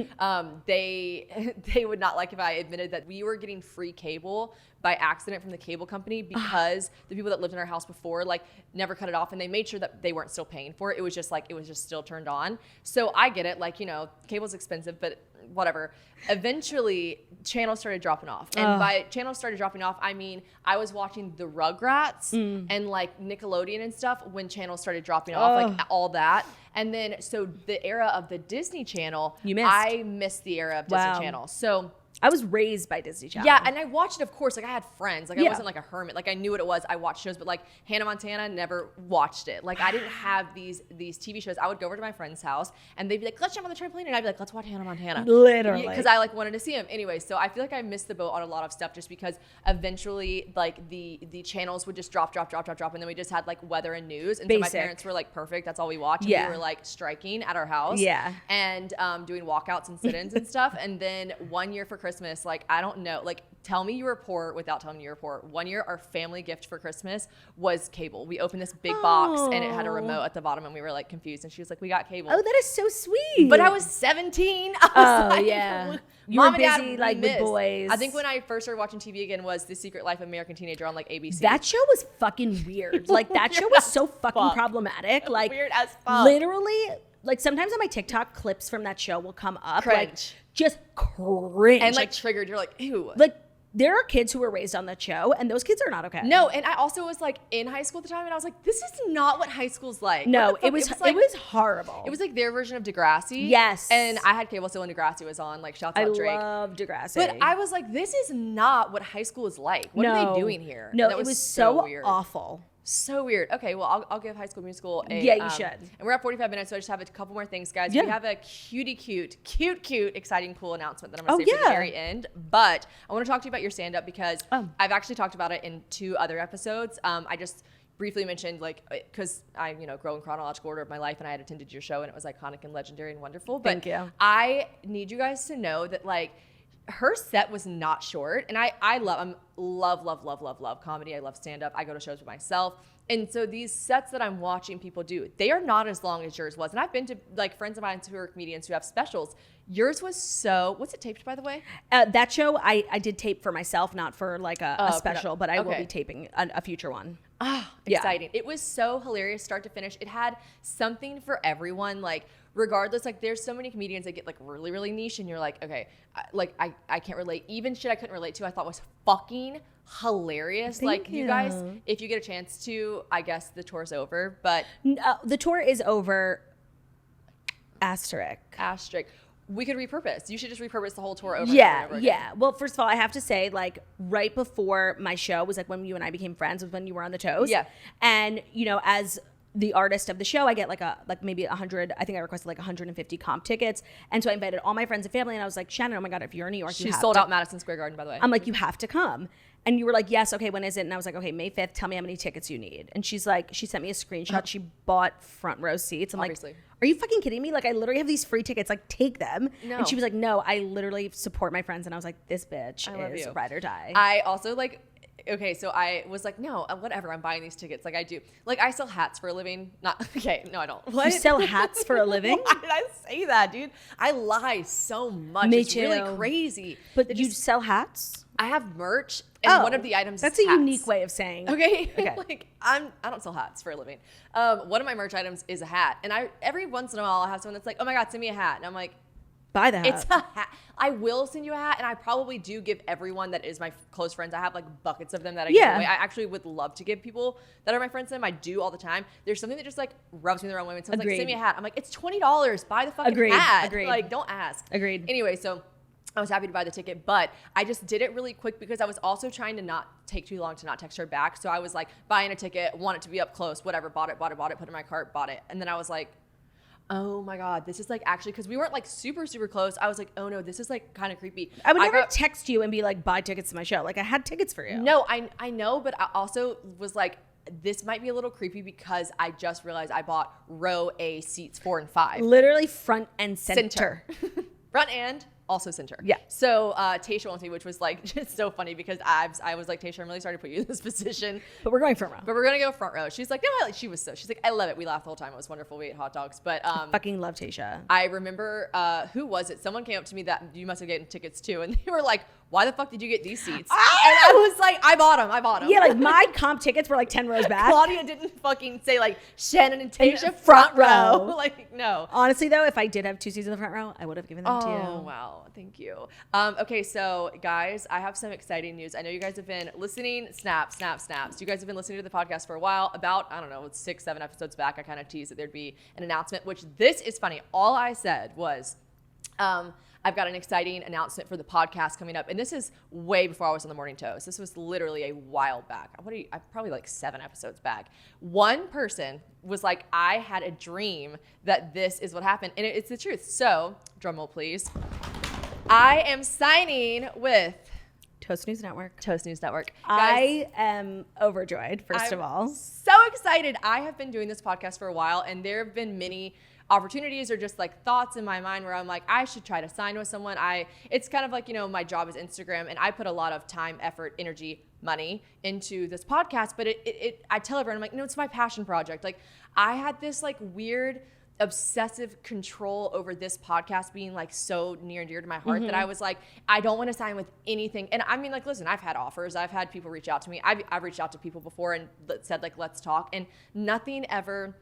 they would not like if I admitted that we were getting free cable by accident from the cable company because the people that lived in our house before like never cut it off, and they made sure that they weren't still paying for it. It was just still turned on. So I get it. Like, cable's expensive, but whatever. Eventually, channels started dropping off. And by channels started dropping off, I mean, I was watching the Rugrats and like Nickelodeon and stuff when channels started dropping off, like all that. And then, so the era of the Disney Channel, I missed the era of Disney Channel. So I was raised by Disney Channel. Yeah, and I watched it, of course. Like, I had friends. Like, I wasn't like a hermit. Like, I knew what it was. I watched shows, but like Hannah Montana, never watched it. Like, I didn't have these TV shows. I would go over to my friend's house, and they'd be like, let's jump on the trampoline, and I'd be like, let's watch Hannah Montana. Literally. Because I like wanted to see him. Anyway, so I feel like I missed the boat on a lot of stuff just because eventually, like, the channels would just drop, and then we just had like weather and news. And so my parents were like, perfect, that's all we watch. And we were like striking at our house. Yeah. And doing walkouts and sit-ins and stuff. And then one year for Christmas, like, I don't know, like, tell me you were poor without telling me you were poor. One year, our family gift for Christmas was cable. We opened this big box and it had a remote at the bottom, and we were like confused. And she was like, "We got cable." Oh, that is so sweet. But I was 17. I was like, yeah. You Mom were and busy Dad, like we with boys. I think when I first started watching TV again was The Secret Life of American Teenager on like ABC. That show was fucking weird. Like that show was so fucking problematic. Like weird as fuck. Literally, like sometimes on my TikTok, clips from that show will come up. Cringe. Like just cringe. And like triggered. You're like, ew. Like there are kids who were raised on that show, and those kids are not okay. No, and I also was like in high school at the time, and I was like, this is not what high school's like. No, it was horrible. It was like their version of Degrassi. Yes. And I had cable still when Degrassi was on, like shouts out Drake. I love Degrassi. But I was like, this is not what high school is like. What are they doing here? No, it was so weird. awful. So weird. Okay, well, I'll give High School Musical a... Yeah, you should. And we're at 45 minutes, so I just have a couple more things, guys. Yeah. We have a cute, exciting, cool announcement that I'm going to say for the very end. But I want to talk to you about your stand-up because I've actually talked about it in 2 other episodes. I just briefly mentioned, like, because I, grow in chronological order of my life, and I had attended your show, and it was iconic and legendary and wonderful. But thank you. I need you guys to know that, like, her set was not short, and I love comedy. I love stand-up. I go to shows with myself. And so these sets that I'm watching people do, they are not as long as yours was. And I've been to like friends of mine who are comedians who have specials. Yours was so, what's it taped by the way? That show I did tape for myself, not for like a special, but I will be taping a future one. Exciting. It was so hilarious start to finish. It had something for everyone. Like regardless, like there's so many comedians that get like really, really niche and you're like, okay, I can't relate. Even shit I couldn't relate to, I thought was fucking hilarious. Thank you guys, if you get a chance to, I guess the tour's over, but the tour is over. Asterisk. We could repurpose. You should just repurpose the whole tour over. Yeah, and over again. Well, first of all, I have to say, like, right before my show was like when you and I became friends, was when you were on the Toes. Yeah. And as the artist of the show, I get like maybe 100. I think I requested like 150 comp tickets, and so I invited all my friends and family, and I was like, Shannon, oh my god, if you're in New York, she sold out Madison Square Garden, by the way. I'm like, you have to come. And you were like, yes, okay, when is it? And I was like, okay, May 5th, tell me how many tickets you need. And she's like, she sent me a screenshot. She bought front row seats. I'm Obviously. like, are you fucking kidding me? Like, I literally have these free tickets. Like, take them. No. And she was like, no, I literally support my friends. And I was like, this bitch is ride or die. I also like, okay, so I was like, no, whatever, I'm buying these tickets. Like I do. Like I sell hats for a living. Not, okay, no, I don't. What? You sell hats for a living? Why did I say that, dude? I lie so much. Me it's too. Really crazy. But you sell hats? I have merch, and one of the items that's is a hats. unique way of saying. Okay. Like I don't sell hats for a living. One of my merch items is a hat, and I every once in a while I have someone that's like, oh my god, send me a hat, and I'm like, buy the hat. It's a hat. I will send you a hat, and I probably do give everyone that is my close friends. I have like buckets of them that I give away. I actually would love to give people that are my friends them. I do all the time. There's something that just like rubs me the wrong way when someone's like, send me a hat. I'm like, it's $20. Buy the fucking hat. Agreed. Like, don't ask. Agreed. Anyway, so I was happy to buy the ticket, but I just did it really quick because I was also trying to not take too long to not text her back. So I was like buying a ticket, want it to be up close, whatever, bought it, put it in my cart, bought it. And then I was like, oh my god, this is like actually, because we weren't like super close. I was like, oh no, this is like kind of creepy. I would never text you and be like, buy tickets to my show. Like I had tickets for you. No, I know, but I also was like, this might be a little creepy because I just realized I bought row A seats 4 and 5. Literally front and center. Front and also center. Yeah. So Tasha wants me, which was like just so funny because I was like, Tasha, I'm really sorry to put you in this position. But we're going front row. But we're gonna go front row. She's like, no, she's like, I love it. We laughed the whole time. It was wonderful. We ate hot dogs. But I fucking love Tasha. I remember who was it? Someone came up to me that you must have gotten tickets too, and they were like, why the fuck did you get these seats? And I was like, I bought them. Yeah, like my comp tickets were like 10 rows back. Claudia didn't fucking say like Shannon and Tasha front row. Like, no. Honestly though, if I did have 2 seats in the front row, I would have given them to you. Oh, wow. Thank you. Okay, so guys, I have some exciting news. I know you guys have been listening. Snaps. You guys have been listening to the podcast for a while. About, I don't know, 6-7 episodes back, I kind of teased that there'd be an announcement, which this is funny. All I said was, I've got an exciting announcement for the podcast coming up. And this is way before I was on the Morning Toast. This was literally a while back. Probably like 7 episodes back. One person was like, I had a dream that this is what happened. And it's the truth. So, drum roll, please. I am signing with Toast News Network. Guys, I am overjoyed, first of all. So excited. I have been doing this podcast for a while, and there have been many opportunities or just like thoughts in my mind where I'm like, I should try to sign with someone. It's kind of like, my job is Instagram, and I put a lot of time, effort, energy, money into this podcast, but I tell everyone, I'm like, no, it's my passion project. Like I had this like weird obsessive control over this podcast being like so near and dear to my heart that I was like, I don't want to sign with anything. And I mean, like, listen, I've had offers. I've had people reach out to me. I've reached out to people before and said like, let's talk. And nothing ever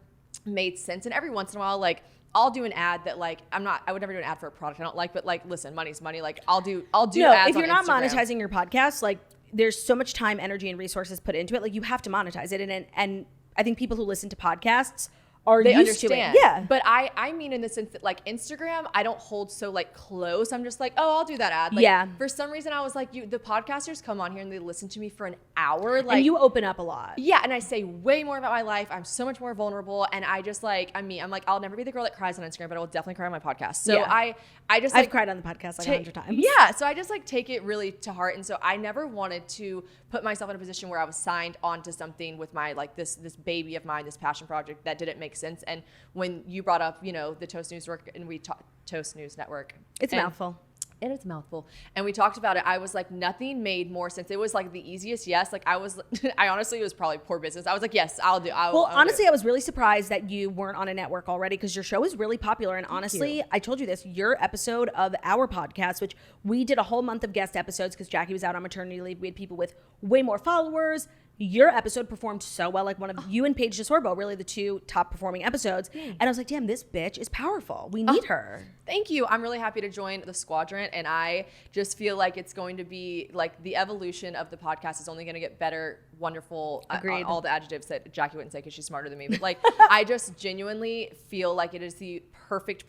made sense. And every once in a while, like, I'll do an ad that like I would never do an ad for a product I don't like, but like, listen, money's money. Like I'll do no, ads if you're on not Instagram. monetizing your podcast, like there's so much time, energy, and resources put into it. Like you have to monetize it. And I think people who listen to podcasts are they used understand. to it. Yeah. But I mean in the sense that like Instagram, I don't hold so like close. I'm just like, oh, I'll do that ad. Like, yeah. For some reason, I was like, the podcasters come on here and they listen to me for an hour. Like, and you open up a lot. Yeah. And I say way more about my life. I'm so much more vulnerable. And I just like, I'm like, I'll never be the girl that cries on Instagram, but I will definitely cry on my podcast. So yeah. I just I've cried on the podcast like 100 times. Yeah. So I just like take it really to heart. And so I never wanted to put myself in a position where I was signed onto something with my like this baby of mine, this passion project that didn't make sense. And when you brought up, you know, the Toast News Network and Toast News Network. It's a mouthful. And it's a mouthful. And we talked about it. I was like, nothing made more sense. It was like the easiest yes. Like I honestly, it was probably poor business. I was like, yes, I'll do. Honestly, I was really surprised that you weren't on a network already because your show is really popular. And honestly, I told you this, your episode of our podcast, which we did a whole month of guest episodes because Jackie was out on maternity leave. We had people with way more followers. Your episode performed so well, like one of you and Paige DeSorbo, really the two top performing episodes. And I was like, damn, this bitch is powerful. We need her. Thank you. I'm really happy to join the squadron. And I just feel like it's going to be like the evolution of the podcast is only going to get better, wonderful, all the adjectives that Jackie wouldn't say because she's smarter than me. But like, I just genuinely feel like it is the perfect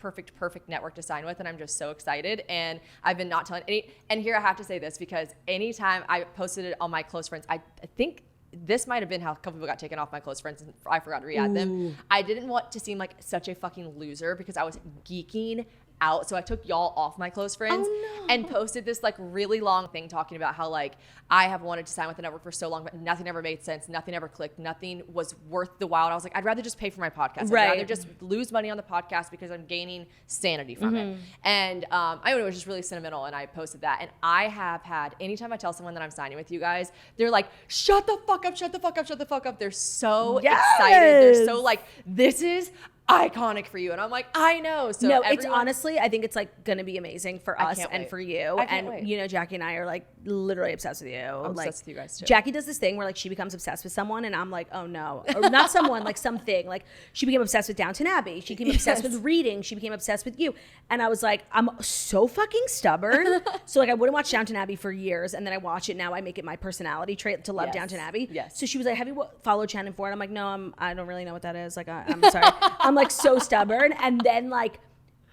network to sign with. And I'm just so excited. And I've been not telling any, and here I have to say this because anytime I posted it on my close friends, I think this might have been how a couple people got taken off my close friends and I forgot to re-add them. I didn't want to seem like such a fucking loser because I was geeking out. So I took y'all off my close friends and posted this like really long thing talking about how like I have wanted to sign with the network for so long, but nothing ever made sense. Nothing ever clicked. Nothing was worth the while. And I was like, I'd rather just pay for my podcast. I'd rather just lose money on the podcast because I'm gaining sanity from it. And I know it was just really sentimental and I posted that. And I have had, anytime I tell someone that I'm signing with you guys, they're like, shut the fuck up, shut the fuck up, shut the fuck up. They're so excited. They're so like, this is iconic for you. And I'm like, I know. So no, it's honestly, I think it's like going to be amazing for us and for you. And wait. You know, Jackie and I are like literally obsessed with you. I'm like, obsessed with you guys too. Jackie does this thing where like she becomes obsessed with someone and I'm like, oh no, or not someone, like something. Like she became obsessed with Downton Abbey. She became obsessed with reading. She became obsessed with you. And I was like, I'm so fucking stubborn. So like I wouldn't watch Downton Abbey for years. And then I watch it now. I make it my personality trait to love Downton Abbey. Yes. So she was like, have you followed Shannon for it? I'm like, no, I don't really know what that is. Like, I'm sorry. I'm like so stubborn. And then like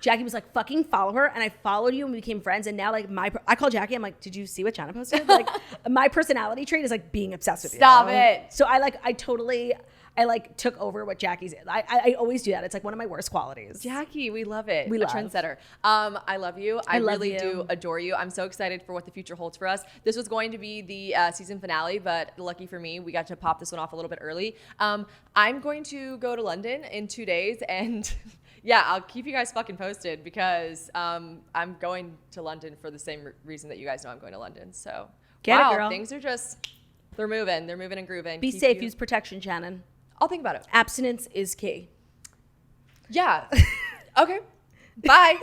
Jackie was like, fucking follow her. And I followed you and we became friends. And now like I call Jackie. I'm like, did you see what Shannon posted? Like my personality trait is like being obsessed with you. Stop it. So I took over what Jackie's. I always do that. It's like one of my worst qualities. Jackie, we love it. We love. Trendsetter. I love you. I really you. do adore you. I'm so excited for what the future holds for us. This was going to be the season finale, but lucky for me, we got to pop this one off a little bit early. I'm going to go to London in 2 days and yeah, I'll keep you guys fucking posted because I'm going to London for the same reason that you guys know I'm going to London. So Get it, girl. Things are just, they're moving and grooving. Be safe. Use protection, Shannon. I'll think about it. Abstinence is key. Yeah. Okay. Bye.